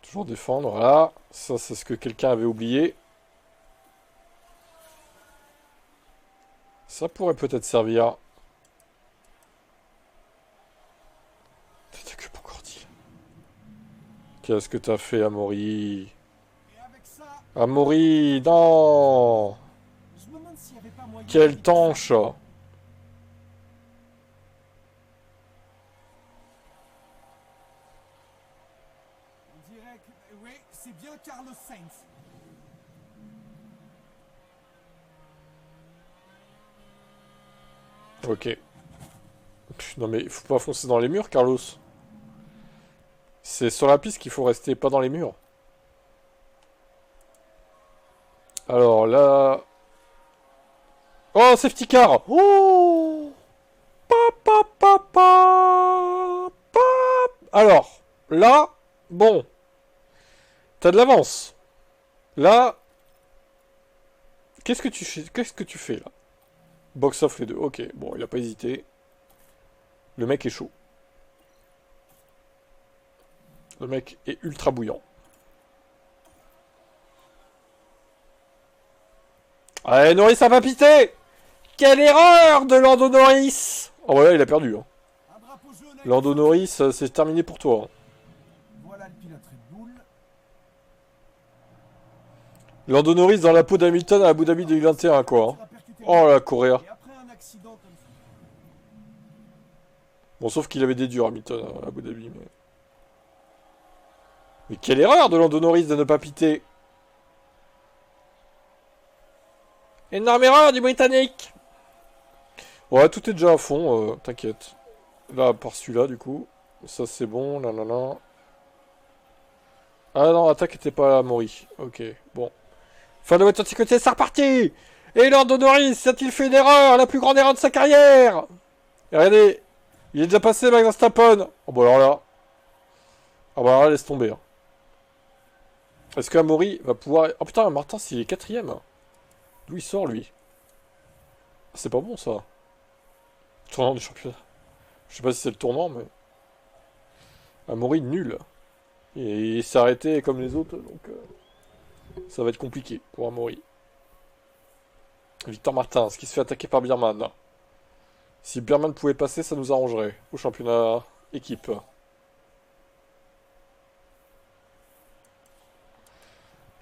Toujours défendre, voilà. Ça, c'est ce que quelqu'un avait oublié. Ça pourrait peut-être servir. T'as que pour Cordy. Qu'est-ce que t'as fait, Amaury? Et avec ça, Amaury, non! je me demande s'il n'y avait pas moyen de Quelle régler ça. tanche! Oui, c'est bien Carlos Sainz. Ok. Non mais faut pas foncer dans les murs, Carlos. C'est sur la piste qu'il faut rester, pas dans les murs. Alors là... Oh, safety car. Oh, pa, pa, pa, pa, pa. Alors, là, bon. T'as de l'avance. Là... Qu'est-ce que tu fais, là? Box off les deux. Ok, bon, il a pas hésité. Le mec est chaud. Le mec est ultra bouillant. Allez, Norris a pas pité. Quelle erreur de Lando Norris. Oh voilà, il a perdu. Hein. Un drapeau jaune avec Lando Norris, c'est terminé pour toi. Hein. Voilà le pilote Red Bull. Lando Norris dans la peau d'Hamilton à Abu Dhabi 2021, quoi. Hein. Oh la Corée. Et après un accident comme ça. Bon, sauf qu'il avait des durs, Hamilton, à Abu Dhabi. Mais quelle erreur de Lando Norris de ne pas piter. Énorme erreur du Britannique. Ouais, tout est déjà à fond, t'inquiète. Là, à part celui-là, du coup. Ça, c'est bon, là, là, là. Ah non, attaque était pas là, Maury. Ok, bon. Fin de voiture de côté, c'est reparti. Et Lando Norris a-t-il fait une erreur, la plus grande erreur de sa carrière? Et regardez, il est déjà passé, Max Verstappen. Oh bah alors là. Ah bah alors là, laisse tomber. Hein. Est-ce qu'Amaury va pouvoir... Oh putain, Martin, s'il est quatrième. D'où il sort, lui? C'est pas bon, ça. Tournant du championnat. Je sais pas si c'est le tournant, mais... Amaury, nul. Et il s'est arrêté comme les autres, donc... ça va être compliqué pour Amaury. Victor Martin, ce qui se fait attaquer par Birman. Si Birman pouvait passer, ça nous arrangerait. Au championnat équipe.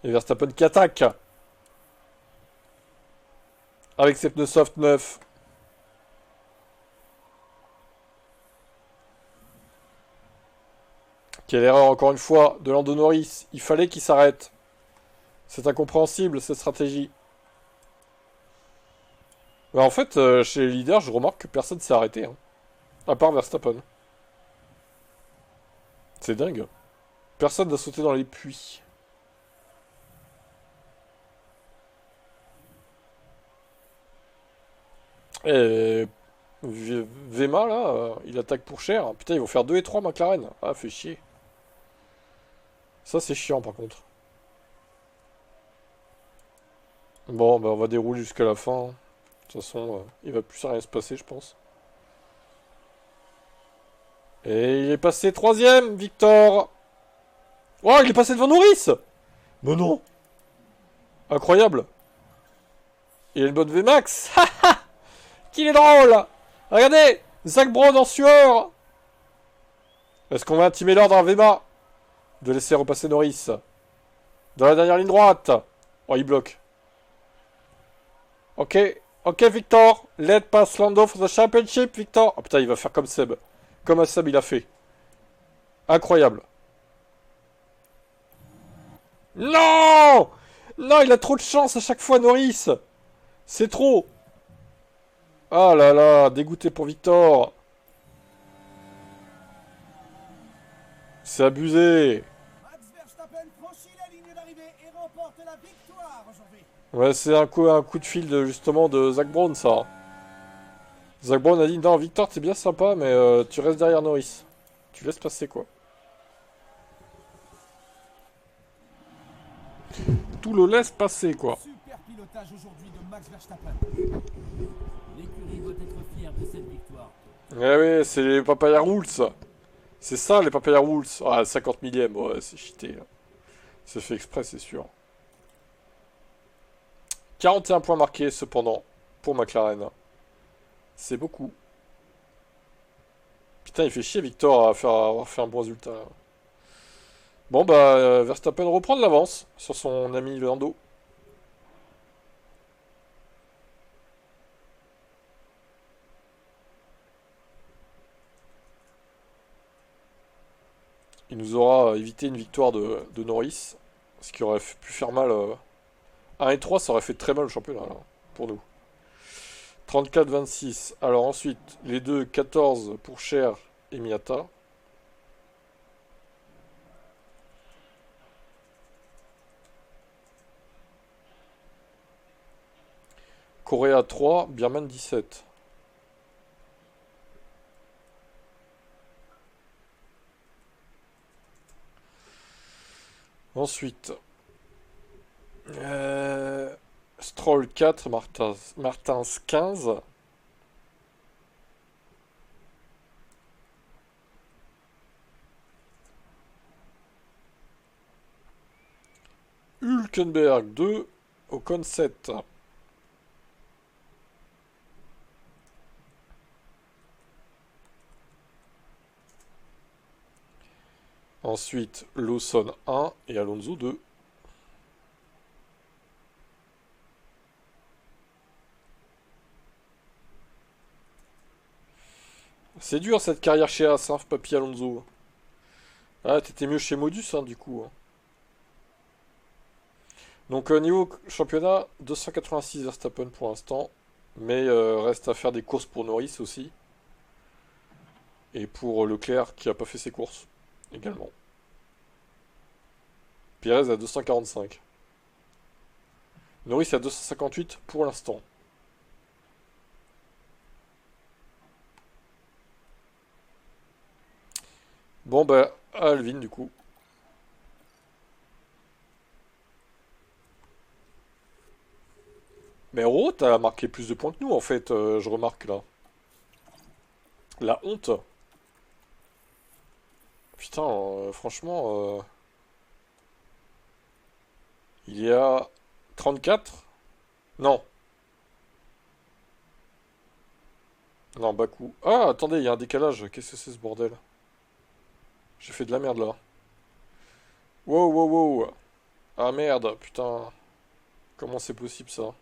Et Verstappen qui attaque. Avec ses pneus soft 9. Quelle erreur encore une fois de Lando Norris. Il fallait qu'il s'arrête. C'est incompréhensible cette stratégie. Bah, en fait, chez les leaders, je remarque que personne s'est arrêté. Hein. À part Verstappen. C'est dingue. Personne n'a sauté dans les puits. Et Vema, là, il attaque pour cher. Putain, ils vont faire 2 et 3 McLaren. Ah, fait chier. Ça, c'est chiant, par contre. Bon, bah, on va dérouler jusqu'à la fin. De toute façon, il va plus rien se passer, je pense. Et il est passé troisième, Victor. Oh, il est passé devant Norris. Mais non. Incroyable. Il a une bonne VMAX. Qu'il est drôle. Regardez, Zach Brown en sueur. Est-ce qu'on va intimer l'ordre à Vema de laisser repasser Norris dans la dernière ligne droite? Oh, il bloque. Ok, ok, Victor. Let pass Lando for the championship, Victor. Oh putain, il va faire comme Seb. Comme Seb, il a fait. Incroyable. Non! Non, il a trop de chance à chaque fois, Norris. C'est trop. Ah là là, dégoûté pour Victor. C'est abusé. Max Verstappen franchit la ligne d'arrivée et remporte la victoire aujourd'hui. Ouais, c'est un coup de fil de, justement de Zach Brown, ça. Zach Brown a dit, non, Victor, t'es bien sympa, mais tu restes derrière Norris. Tu laisses passer, quoi. Tout le laisse passer, quoi. Super pilotage aujourd'hui de Max Verstappen. L'écurie doit être fière de cette victoire. Eh oui, c'est les Papaya Rules. C'est ça, les Papaya Rules. Ah, 50 millième, ouais, c'est cheaté. Là. C'est fait exprès, c'est sûr. 41 points marqués, cependant, pour McLaren. C'est beaucoup. Putain, il fait chier Victor à avoir fait un bon résultat. Là. Bon, bah, Verstappen reprend de l'avance sur son ami Lando. Il nous aura évité une victoire de Norris, ce qui aurait pu faire mal. 1 et 3, ça aurait fait très mal au championnat, là, pour nous. 34-26. Alors ensuite, les deux 14 pour Cher et Miata. Correa 3, Birman 17. Ensuite, Stroll 4, Martins 15. Hülkenberg 2, Ocon 7. Ensuite, Lawson 1 et Alonso 2. C'est dur cette carrière chez As, hein, Papy Alonso. Ah, t'étais mieux chez Modus, hein, du coup. Hein. Donc, niveau championnat, 286 Verstappen pour l'instant. Mais reste à faire des courses pour Norris aussi. Et pour Leclerc qui a pas fait ses courses également. Pérez à 245. Norris à 258 pour l'instant. Bon bah, Alvin du coup. Mais Ro, t'as marqué plus de points que nous en fait, je remarque là. La honte. Putain, franchement, il y a 34? Non. Non, Bakou. Ah, attendez, il y a un décalage. Qu'est-ce que c'est ce bordel? J'ai fait de la merde là. Wow, wow, wow. Ah merde, putain. Comment c'est possible ça?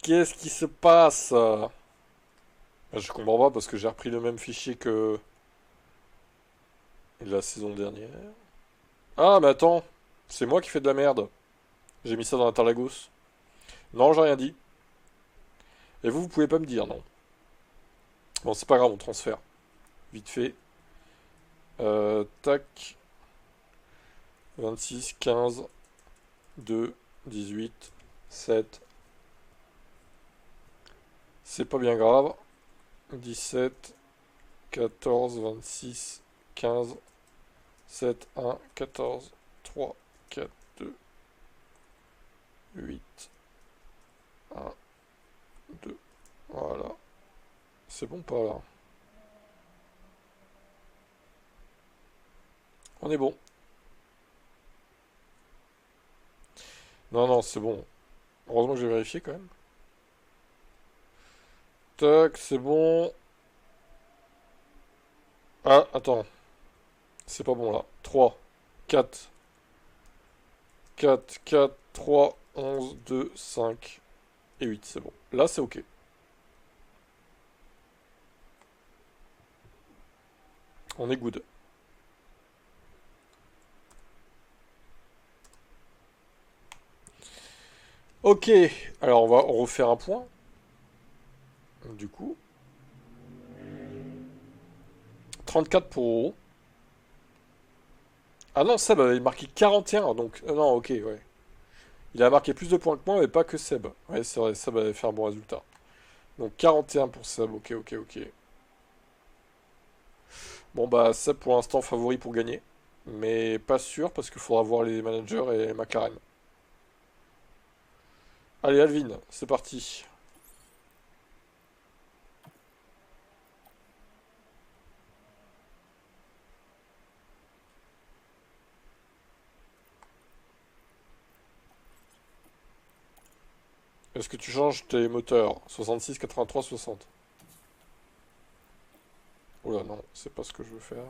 Qu'est-ce qui se passe? Je comprends pas parce que j'ai repris le même fichier que la saison dernière. Ah, mais attends. C'est moi qui fais de la merde. J'ai mis ça dans Interlagos. Non, j'ai rien dit. Et vous pouvez pas me dire, non. Bon, c'est pas grave, on transfère. Vite fait. Tac. 26, 15, 2, 18, 7. C'est pas bien grave. 17, 14, 26, 15, 7, 1, 14, 3, 4, 2, 8, 1, 2. Voilà. C'est bon pas là. On est bon. Non, non, c'est bon. Heureusement que j'ai vérifié quand même. Tac, c'est bon. Ah, attends. C'est pas bon là. 3, 4, 4, 4, 3, 11, 2, 5 et 8. C'est bon. Là, c'est ok. On est good. Ok. Alors, on va refaire un point. Du coup. 34 pour Oro. Ah non, Seb avait marqué 41, donc... non, ok, ouais. Il a marqué plus de points que moi, mais pas que Seb. Ouais, c'est vrai, Seb avait fait un bon résultat. Donc 41 pour Seb, ok, ok, ok. Bon bah, Seb pour l'instant favori pour gagner. Mais pas sûr, parce qu'il faudra voir les managers et McLaren. Allez, Alvin, c'est parti. Est-ce que tu changes tes moteurs? 66, 83, 60. Oula, non, c'est pas ce que je veux faire.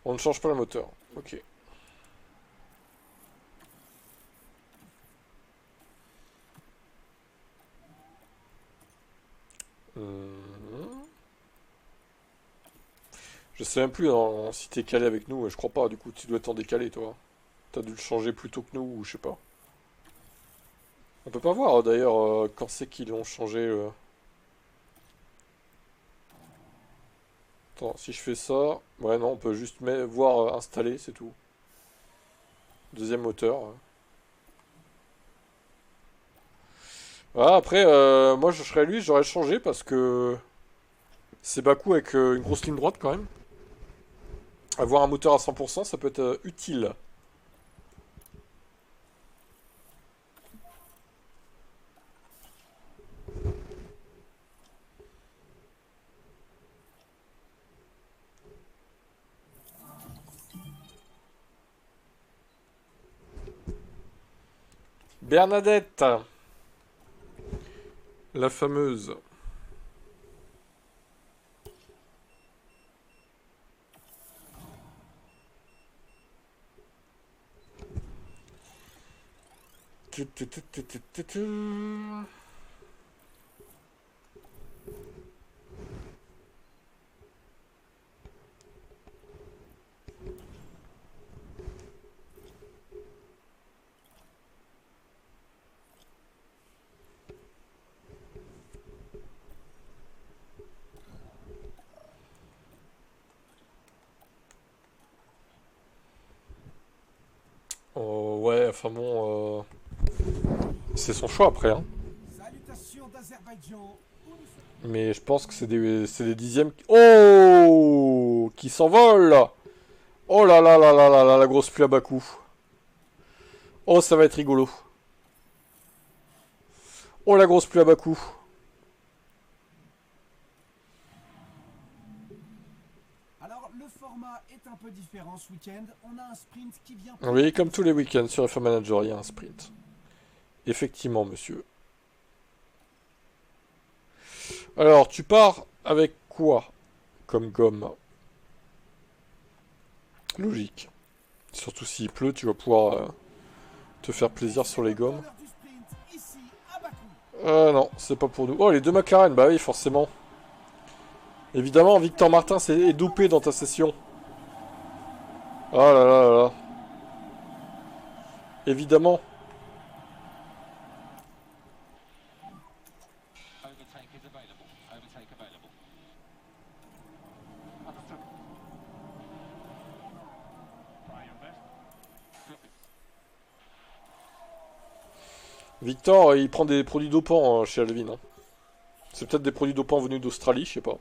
On ne change pas le moteur. Ok. Je sais même plus si t'es calé avec nous, je crois pas, du coup tu dois être en décalé toi. T'as dû le changer plus tôt que nous, ou je sais pas. On peut pas voir d'ailleurs quand c'est qu'ils l'ont changé. Attends, si je fais ça... Ouais non, on peut juste voir installer, c'est tout. Deuxième moteur. Ah, après, moi je serais lui, j'aurais changé parce que c'est Baku avec une grosse ligne droite quand même. Avoir un moteur à 100%, ça peut être utile. Bernadette, la fameuse. Tu, tu, tu, tu, tu, tu, tu. Oh, ouais, enfin bon, c'est son choix après, hein. Salutations d'Azerbaïdjan, où nous sommes. Mais je pense que c'est des dixièmes. Oh, qui s'envole. Oh là là là là là là, la grosse pluie à Bakou. Oh, ça va être rigolo. Oh, la grosse pluie à Bakou. Alors, le format est un peu différent ce week-end. On a un sprint qui vient... Oui, comme tous les week-ends sur F1 Manager, il y a un sprint. Effectivement, monsieur. Alors, tu pars avec quoi comme gomme? Logique. Surtout s'il pleut, tu vas pouvoir te faire plaisir sur les gommes. L'heure du sprint, ici, à Bakou. Non, c'est pas pour nous. Oh, les deux McLaren, bah oui, forcément. Évidemment, Victor Martin est dopé dans ta session. Oh là là là là. Évidemment. Overtake is available. Overtake available. Try your best. Victor, il prend des produits dopants chez Alvin. Hein. C'est peut-être des produits dopants venus d'Australie, je sais pas.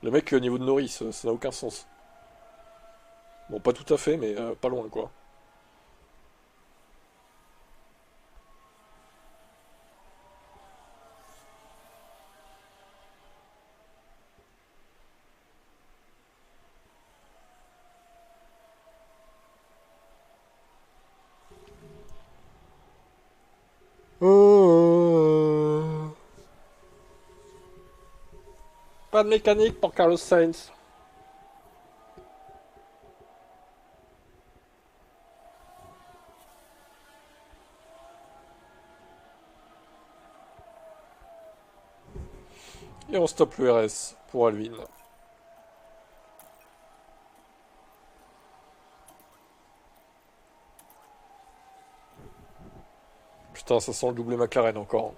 Le mec, au niveau de Norris, ça n'a aucun sens. Bon, pas tout à fait, mais pas loin, quoi. Pas de mécanique pour Carlos Sainz. Et on stoppe le RS pour Alvin. Putain, ça sent le doublé McLaren encore.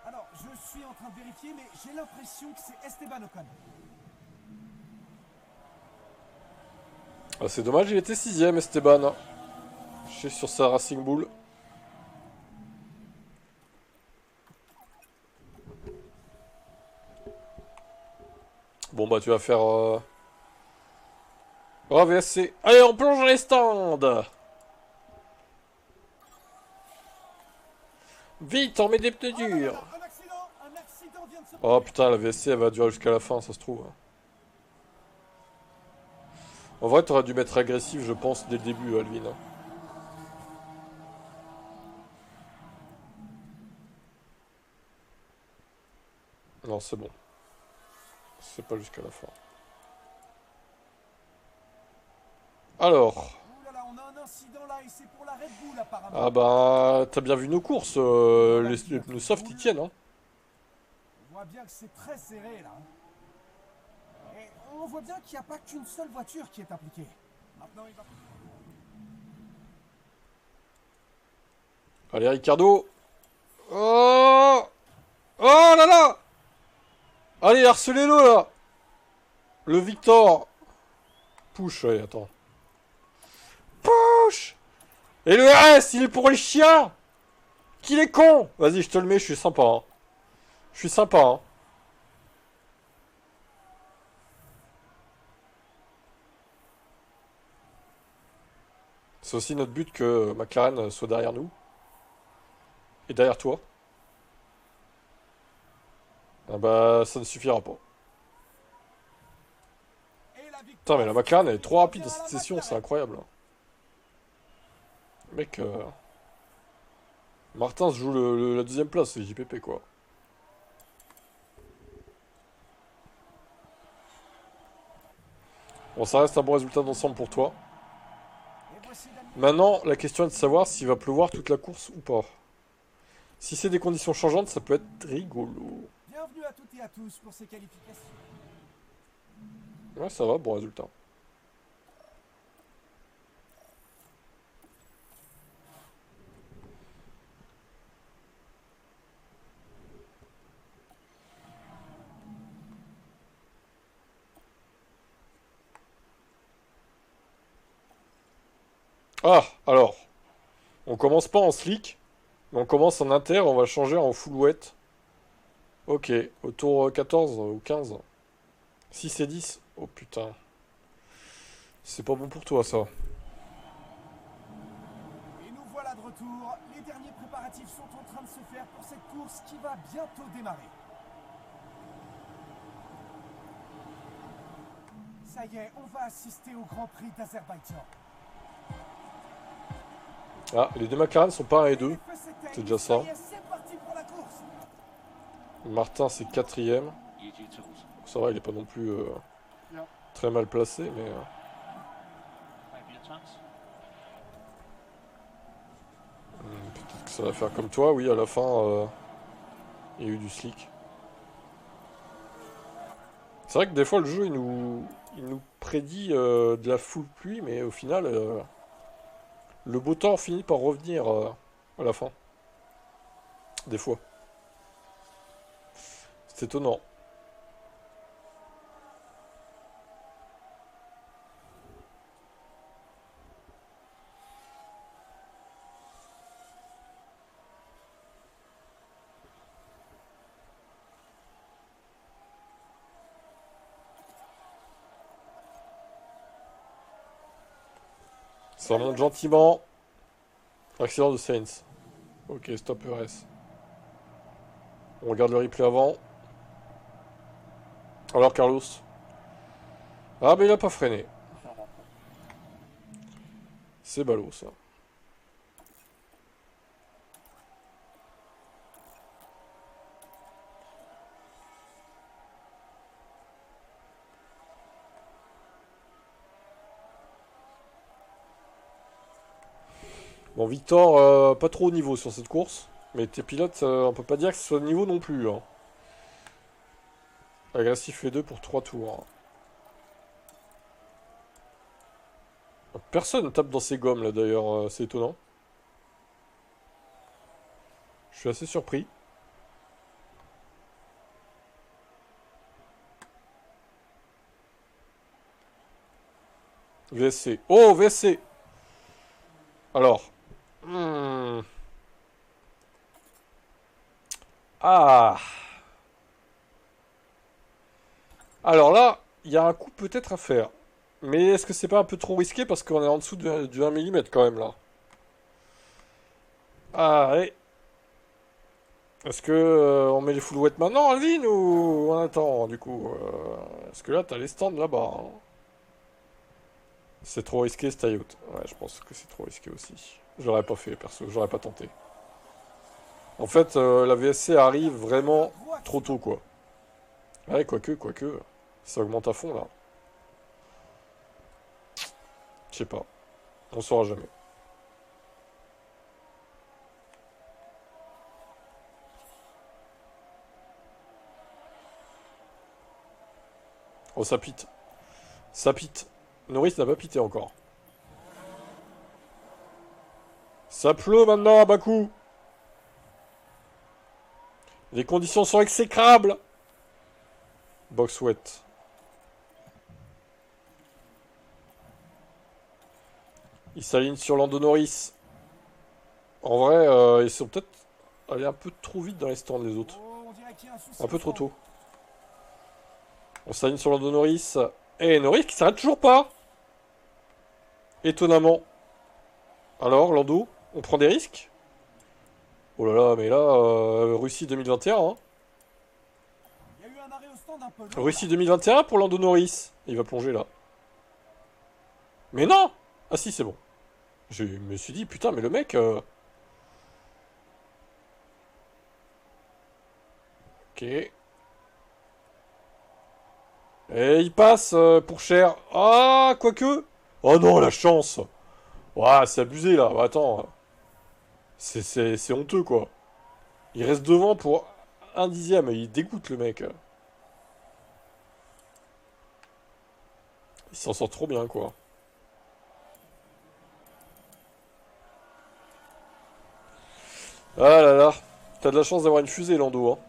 Alors, je suis en train de vérifier, mais j'ai l'impression que c'est Esteban Ocon. Ah, c'est dommage, il était 6ème, Esteban. Je suis sur sa Racing Bull. Bon, bah, tu vas faire... Oh, VSC. Allez, on plonge dans les stands. Vite, on met des pneus Oh là là durs. là, un accident vient de se Oh produire. putain, la VSC elle va durer jusqu'à la fin, ça se trouve. En vrai, t'aurais dû mettre agressif, je pense, dès le début, Alvin. Hein. Non, c'est bon. C'est pas jusqu'à la fin. Alors. Ouh là là, on a un incident là et c'est pour la Red Bull apparemment. Ah bah, t'as bien vu nos courses. Les softs, ils tiennent. Hein. voit bien que c'est très serré là. Et on voit bien qu'il n'y a pas qu'une seule voiture qui est impliquée. Maintenant il va... Allez, Ricardo. Oh! Oh là là! Allez, harcelez-le là! Le Victor! Push, allez, attends. Push! Et le S, il est pour les chiens! Qu'il est con! Vas-y, je te le mets, je suis sympa. Hein. Je suis sympa. Hein. C'est aussi notre but que McLaren soit derrière nous. Et derrière toi. Ah bah, ça ne suffira pas. Putain, mais la McLaren elle est trop rapide dans cette session, c'est incroyable. Mec, Martin se joue la deuxième place, c'est JPP quoi. Bon, ça reste un bon résultat d'ensemble pour toi. Maintenant, la question est de savoir s'il va pleuvoir toute la course ou pas. Si c'est des conditions changeantes, ça peut être rigolo. Bienvenue à toutes et à tous pour ces qualifications. Ouais, ça va, bon résultat. Ah, alors. On commence pas en slick, mais on commence en inter, on va changer en full wet. Ok, au tour 14 ou 15. 6 et 10. Oh putain. C'est pas bon pour toi ça. Et nous voilà de retour. Les derniers préparatifs sont en train de se faire pour cette course qui va bientôt démarrer. Ça y est, on va assister au Grand Prix d'Azerbaïdjan. Ah, les deux McLaren sont pas 1 et 2. C'est déjà ça. C'est parti pour la course. Martin c'est 4ème. UG tools. Ça va, il est pas non plus très mal placé, mais... Maybe a chance. peut-être que ça va faire comme toi, oui, à la fin, il y a eu du slick. C'est vrai que des fois, le jeu, il nous prédit de la full pluie, mais au final, le beau temps finit par revenir à la fin. Des fois. C'est étonnant. Ça remonte gentiment. Accident de Saints. Ok, stop ERS. On regarde le replay avant. Alors Carlos. Ah mais il a pas freiné. C'est ballot ça. Bon Victor, pas trop au niveau sur cette course. Mais tes pilotes, on peut pas dire que ce soit au niveau non plus. Hein. Agressif les deux pour 3 tours. Personne tape dans ses gommes là d'ailleurs, c'est étonnant. Je suis assez surpris. VSC. Oh, VSC. Alors. Ah. Alors là, il y a un coup peut-être à faire. Mais est-ce que c'est pas un peu trop risqué parce qu'on est en dessous du 1 mm quand même là. Ah, ouais. Est-ce que on met les full wet maintenant, Alvin, ou on attend du coup Parce que là, t'as les stands là-bas. Hein. C'est trop risqué, stay out. Ouais, je pense que c'est trop risqué aussi. J'aurais pas fait, perso, j'aurais pas tenté. En fait, la VSC arrive vraiment trop tôt, quoi. Ouais, quoique. Ça augmente à fond, là. Je sais pas. On saura jamais. Oh, ça pite. Ça pite. Norris n'a pas pité encore. Ça pleut maintenant à Bakou. Les conditions sont exécrables. Box wet. Ils s'alignent sur Lando Norris. En vrai, ils sont peut-être allés un peu trop vite dans les stands, les autres. Oh, on dirait qu'il y a un souci Un peu au trop stand. tôt. On s'aligne sur Lando Norris. Et Norris qui s'arrête toujours pas. Étonnamment. Alors, Lando, on prend des risques? Oh là là, mais là, Russie 2021, hein. Il y a eu un arrêt au stand un peu long. Russie 2021 pour Lando Norris. Il va plonger là. Mais non! Ah si, c'est bon. Je me suis dit, putain, mais le mec... Ok. Et il passe pour cher. Ah, quoique. Oh non, la chance. Ouah, c'est abusé là. Bah, attends. C'est honteux quoi. Il reste devant pour un dixième. Il dégoûte le mec. Il s'en sort trop bien quoi. Ah là là. T'as de la chance d'avoir une fusée, Lando. Hein.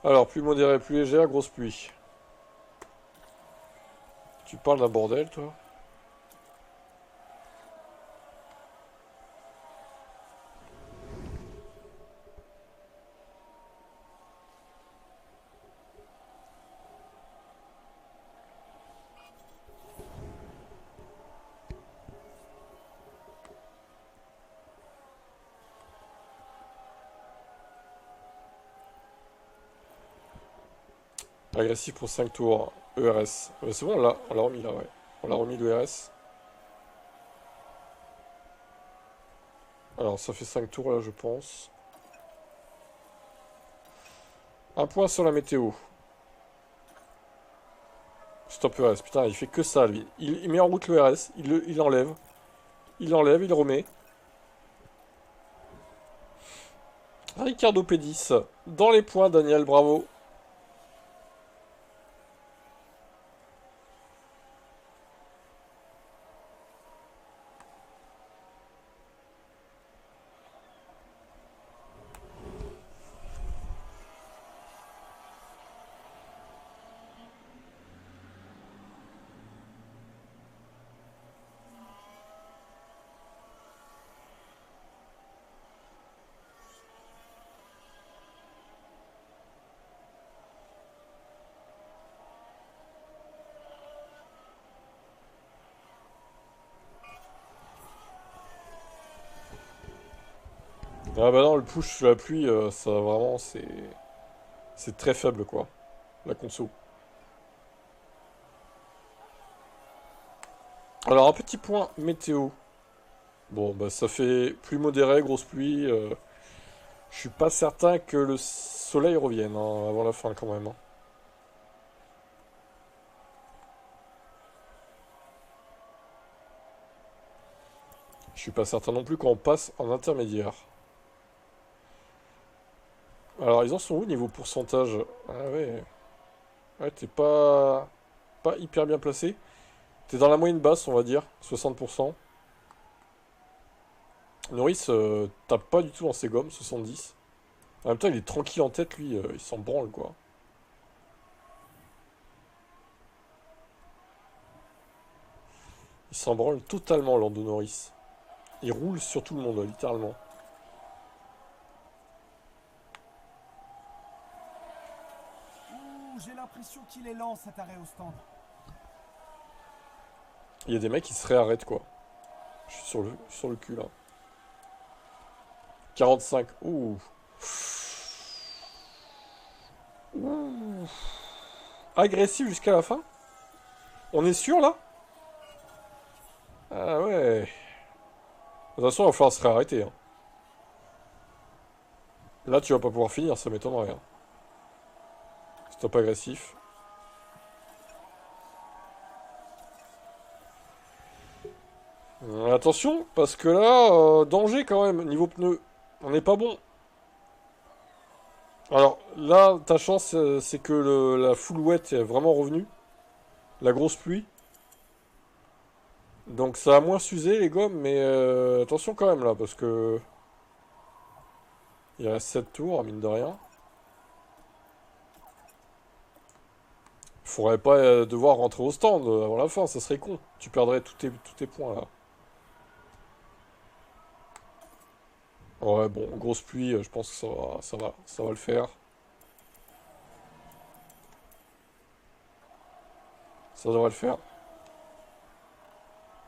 Alors, plus modéré, plus légère, grosse pluie. Tu parles d'un bordel, toi? Agressif pour 5 tours. ERS. C'est bon, on l'a remis là, ouais. On l'a remis l'ERS. Alors, ça fait 5 tours là, je pense. Un point sur la météo. Stop ERS. Putain, il fait que ça, lui. Il met en route le RS. Il enlève. Il l'enlève, il remet. Ricardo P10. Dans les points, Daniel, bravo. Ah bah non, le push sous la pluie, ça vraiment, c'est très faible, quoi. La conso. Alors, un petit point météo. Bon, bah ça fait plus modéré, grosse pluie. Je suis pas certain que le soleil revienne hein, avant la fin, quand même. Hein. Je suis pas certain non plus quand on passe en intermédiaire. Alors, ils en sont où niveau pourcentage? Ah ouais. Ouais, t'es pas hyper bien placé. T'es dans la moyenne basse, on va dire. 60%. Norris tape pas du tout dans ses gommes, 70. En même temps, il est tranquille en tête, lui. Il s'en branle, quoi. Il s'en branle totalement, Lando Norris. Il roule sur tout le monde, littéralement. Ouh, j'ai l'impression qu'il est lent cet arrêt au stand. Il y a des mecs qui se réarrêtent, quoi. Je suis sur le cul, là. 45. Ouh. Ouh. Agressif jusqu'à la fin? On est sûr, là? Ah ouais. De toute façon, il va falloir se réarrêter. Hein. Là, tu vas pas pouvoir finir, ça m'étonnerait. Hein. Stop agressif. Attention, parce que là, danger quand même, niveau pneus. On n'est pas bon. Alors là, ta chance, c'est que la full wet est vraiment revenue. La grosse pluie. Donc ça a moins s'usé les gommes, mais attention quand même là, parce que... Il reste 7 tours, mine de rien. Faudrait pas devoir rentrer au stand avant la fin, ça serait con. Tu perdrais tous tes points là. Ouais, bon, grosse pluie, je pense que ça va le faire. Ça devrait le faire.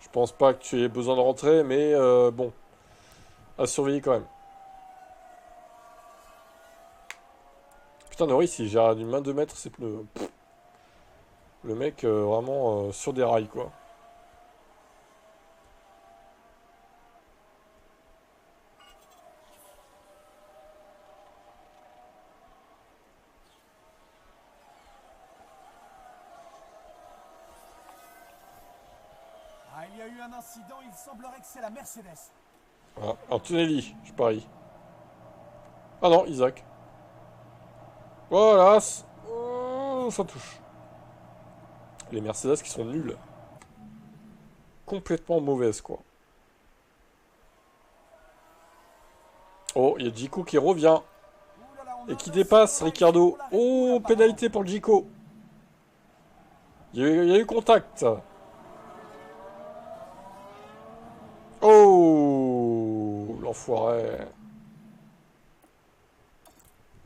Je pense pas que tu aies besoin de rentrer, mais bon, à surveiller quand même. Putain, Norris, il gère d'une main 2 mètres ses pneus. Pff, le mec, vraiment sur des rails, quoi. Ah, il y a eu un incident, il semblerait que c'est la Mercedes. Voilà. Antonelli, je parie. Ah non, Isaac. Voilà, oh, ça touche. Les Mercedes qui sont nuls. Complètement mauvaises, quoi. Oh, il y a Jico qui revient. Ouh là là, on a Et un qui incident dépasse dans la Ricardo. pour la Red Bull, Oh, apparemment. pénalité pour Jico. Il y a eu contact. Oh, l'enfoiré.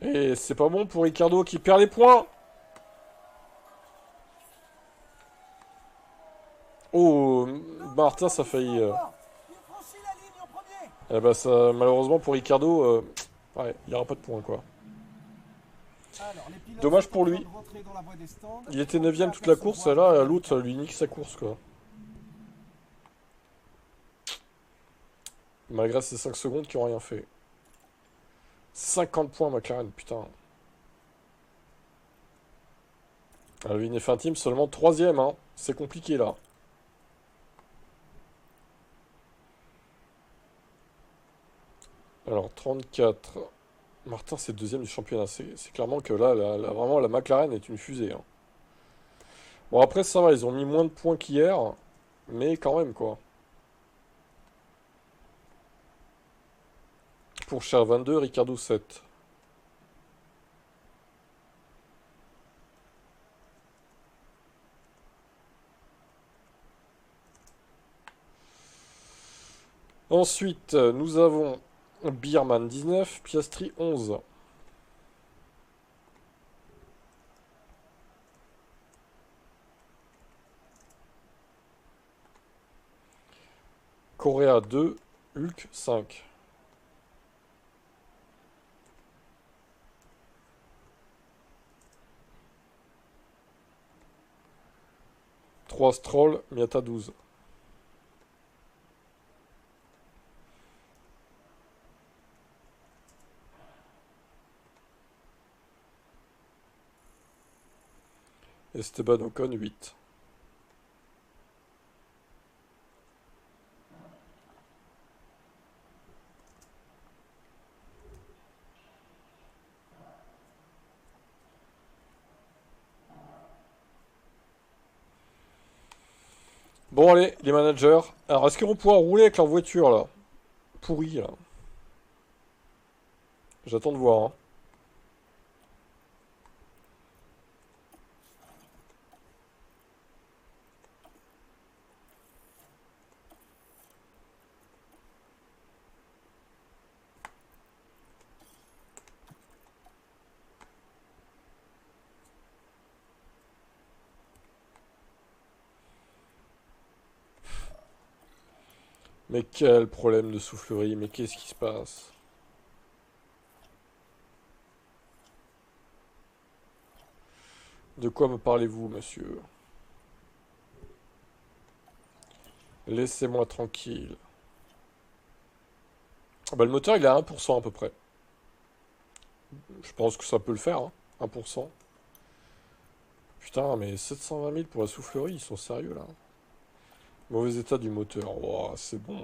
Et c'est pas bon pour Ricardo qui perd les points. Oh, Martin, ça a failli... Il franchit la ligne en premier. Eh ben, ça, malheureusement pour Ricardo, ouais, il n'y aura pas de points, quoi. Alors, les pilotes Dommage sont pour en train lui. de rentrer dans la voie des stands. Il était On 9ème peut toute la course, et apercevoir là, la l'autre capitale. lui nique sa course, quoi. Malgré ces 5 secondes qui ont rien fait. 50 points, McLaren, putain. Alvin et Team seulement 3ème, hein. C'est compliqué, là. Alors, 34. Martin, c'est 2ème du championnat. C'est clairement que là, vraiment, la McLaren est une fusée, hein. Bon, après, ça va, ils ont mis moins de points qu'hier. Mais quand même, quoi. Pour Cher 22, Ricardo 7. Ensuite, nous avons Bierman 19, Piastri 11. Correa 2, Hulk 5. Trois Stroll, Miata 12. Esteban Ocon 8. Bon allez, les managers. Alors est-ce qu'ils vont pouvoir rouler avec leur voiture là? Pourrie là. J'attends de voir, hein. Mais quel problème de soufflerie, mais qu'est-ce qui se passe? De quoi me parlez-vous, monsieur? Laissez-moi tranquille. Ah bah le moteur il est à 1% à peu près. Je pense que ça peut le faire, hein. 1%. Putain, mais 720 000 pour la soufflerie, ils sont sérieux là. Mauvais état du moteur. Oh, c'est bon.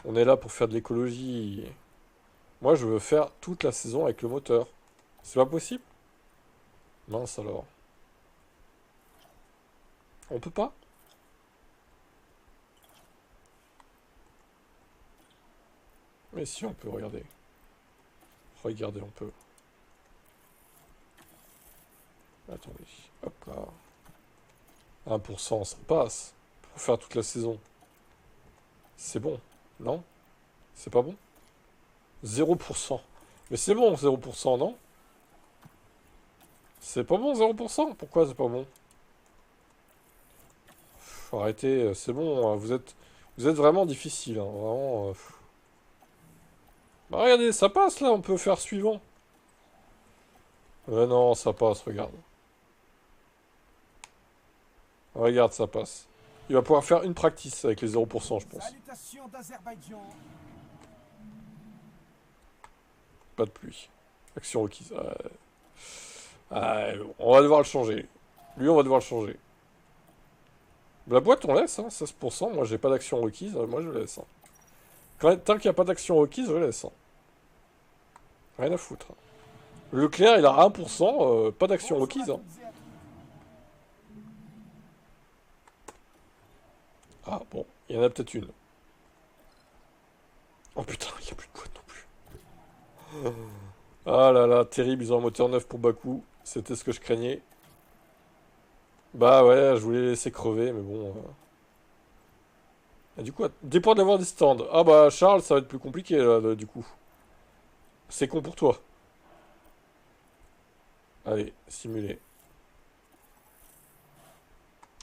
On est là pour faire de l'écologie. Moi, je veux faire toute la saison avec le moteur. C'est pas possible? Mince alors. On peut pas? Mais si, on peut, regarder. Regardez, on peut. Attendez. Hop là. 1%, ça passe. Pour faire toute la saison. C'est bon, non? C'est pas bon? 0%. Mais c'est bon, 0%, non? C'est pas bon, 0%? Pourquoi c'est pas bon? Arrêtez, c'est bon, vous êtes vraiment difficile, hein, vraiment. Bah regardez, ça passe là, on peut faire suivant. Non, ça passe, regarde. Regarde, ça passe. Il va pouvoir faire une practice avec les 0%, je pense. Salutations d'Azerbaïdjan. Pas de pluie. Action requise. On va devoir le changer. Lui, on va devoir le changer. La boîte, on laisse, hein, 16%. Moi, j'ai pas d'action requise, moi, je laisse. Hein. Tant qu'il n'y a pas d'action requise, je laisse. Hein. Rien à foutre. Leclerc, il a 1%, pas d'action requise. Hein. Ah, bon, il y en a peut-être une. Oh putain, il n'y a plus de boîte non plus. Ah là là, terrible, ils ont un moteur neuf pour Bakou. C'était ce que je craignais. Bah ouais, je voulais les laisser crever, mais bon... Et du coup, dépend d'avoir des stands. Ah bah, Charles, ça va être plus compliqué, là, du coup. C'est con pour toi. Allez, simuler.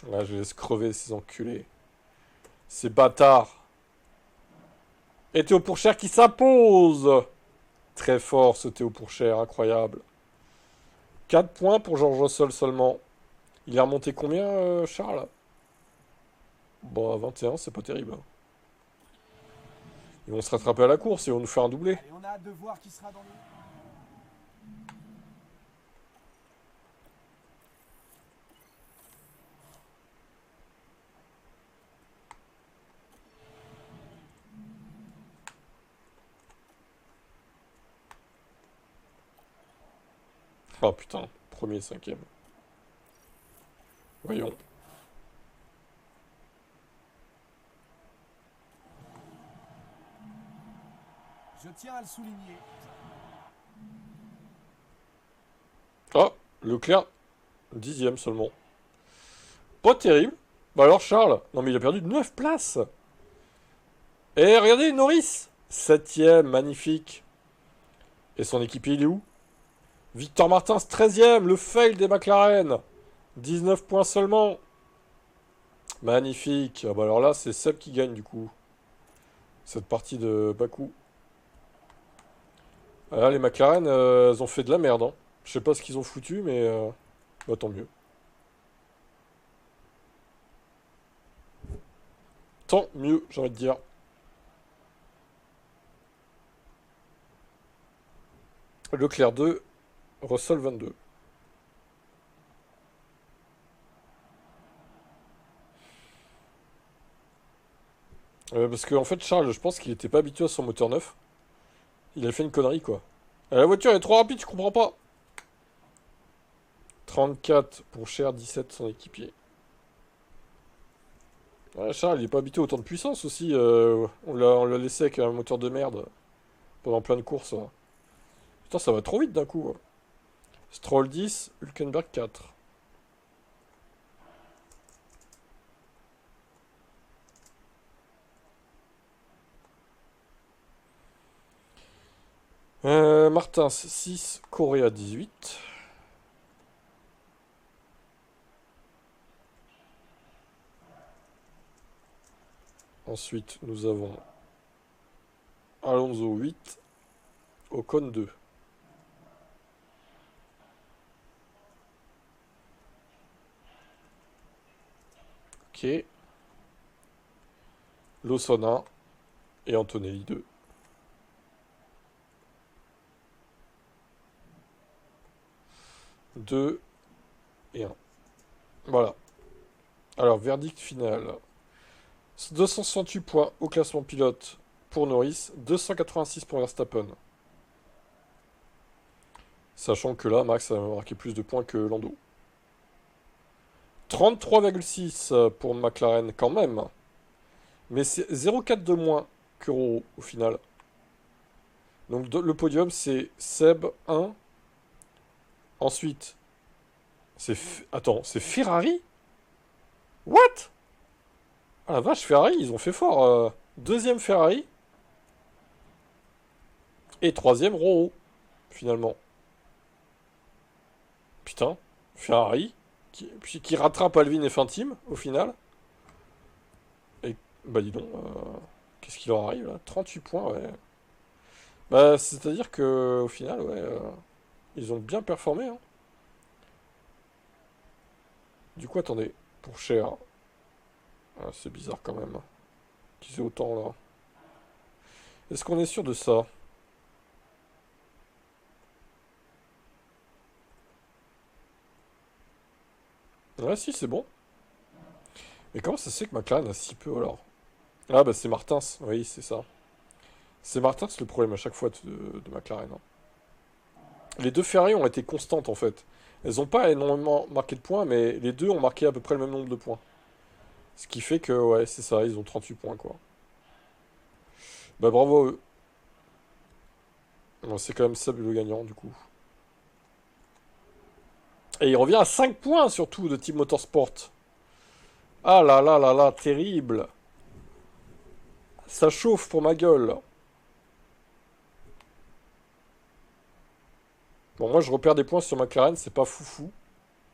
Là, je laisse crever ces enculés. Ces bâtards. Et Théo Pourchère qui s'impose. Très fort, ce Théo Pourchère, incroyable. 4 points pour Georges Russell seulement. Il est remonté combien, Charles? Bon, à 21, c'est pas terrible. Hein. Ils vont se rattraper à la course, ils vont nous faire un doublé. Et on a hâte de voir qui sera dans le... Oh putain, premier et cinquième. Voyons. Je tiens à le souligner. Ah, Leclerc, 10e seulement. Pas terrible. Bah alors Charles, non mais il a perdu 9 places. Et regardez, Norris, 7e, magnifique. Et son équipier, il est où? Victor Martins, 13e, le fail des McLaren. 19 points seulement. Magnifique. Ah bah alors là, c'est Seb qui gagne du coup. Cette partie de Bakou. Ah là, les McLaren, elles ont fait de la merde. Hein. Je sais pas ce qu'ils ont foutu, mais bah, tant mieux. Tant mieux, j'ai envie de dire. Leclerc 2, Russell 22. Parce qu'en fait, Charles, je pense qu'il était pas habitué à son moteur neuf. Il a fait une connerie, quoi. La voiture est trop rapide, je comprends pas. 34 pour Cher, 17 son équipier. Ouais, Charles, il est pas habitué à autant de puissance aussi. On l'a laissé avec un moteur de merde pendant plein de courses. Hein. Putain, ça va trop vite d'un coup. Hein. Stroll 10, Hülkenberg 4. Martins 6, Correa 18. Ensuite, nous avons Alonso 8, Ocon 2. Ok. Lawson 1 et Antonelli 2. Deux et un. Voilà. Alors, verdict final. 268 points au classement pilote pour Norris, 286 pour Verstappen. Sachant que là, Max a marqué plus de points que Lando. 33,6 pour McLaren quand même. Mais c'est 0,4 de moins que Roro au final. Donc le podium c'est Seb 1. Ensuite, c'est... Attends, c'est Ferrari? What? Ah la vache, Ferrari, ils ont fait fort. Deuxième Ferrari. Et troisième Roro, finalement. Putain, Ferrari, qui rattrape Alvin et Team au final. Et bah dis donc, qu'est-ce qui leur arrive là? 38 points, ouais. Bah c'est-à-dire que au final, ouais, ils ont bien performé, hein. Du coup, attendez, pour Cher, c'est bizarre quand même, qu'ils aient autant là. Est-ce qu'on est sûr de ça? Ouais, si, c'est bon. Mais comment ça se fait que McLaren a si peu alors? Ah bah c'est Martins, oui, c'est ça. C'est Martins le problème à chaque fois de McLaren, hein. Les deux Ferrari ont été constantes en fait. Elles n'ont pas énormément marqué de points, mais les deux ont marqué à peu près le même nombre de points. Ce qui fait que, ouais, c'est ça, ils ont 38 points quoi. Bah bravo à eux. Bon, c'est quand même Seb le gagnant du coup. Et il revient à 5 points surtout de Team Motorsport. Ah là là là là, terrible. Ça chauffe pour ma gueule. Bon, moi je repère des points sur McLaren, c'est pas foufou.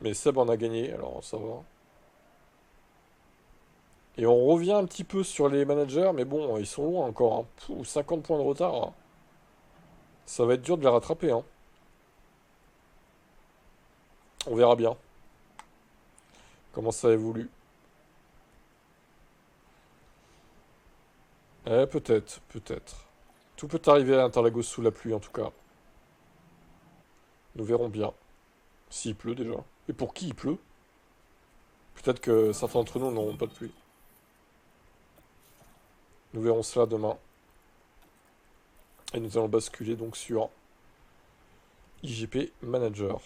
Mais Seb en a gagné, alors ça va. Et on revient un petit peu sur les managers, mais bon, ils sont loin encore, hein. Pouh, 50 points de retard, hein. Ça va être dur de les rattraper, hein. On verra bien comment ça évolue. Eh, peut-être, peut-être. Tout peut arriver à Interlagos sous la pluie, en tout cas. Nous verrons bien. S'il pleut, déjà. Et pour qui il pleut? Peut-être que certains d'entre nous n'auront pas de pluie. Nous verrons cela demain. Et nous allons basculer donc sur IGP Manager.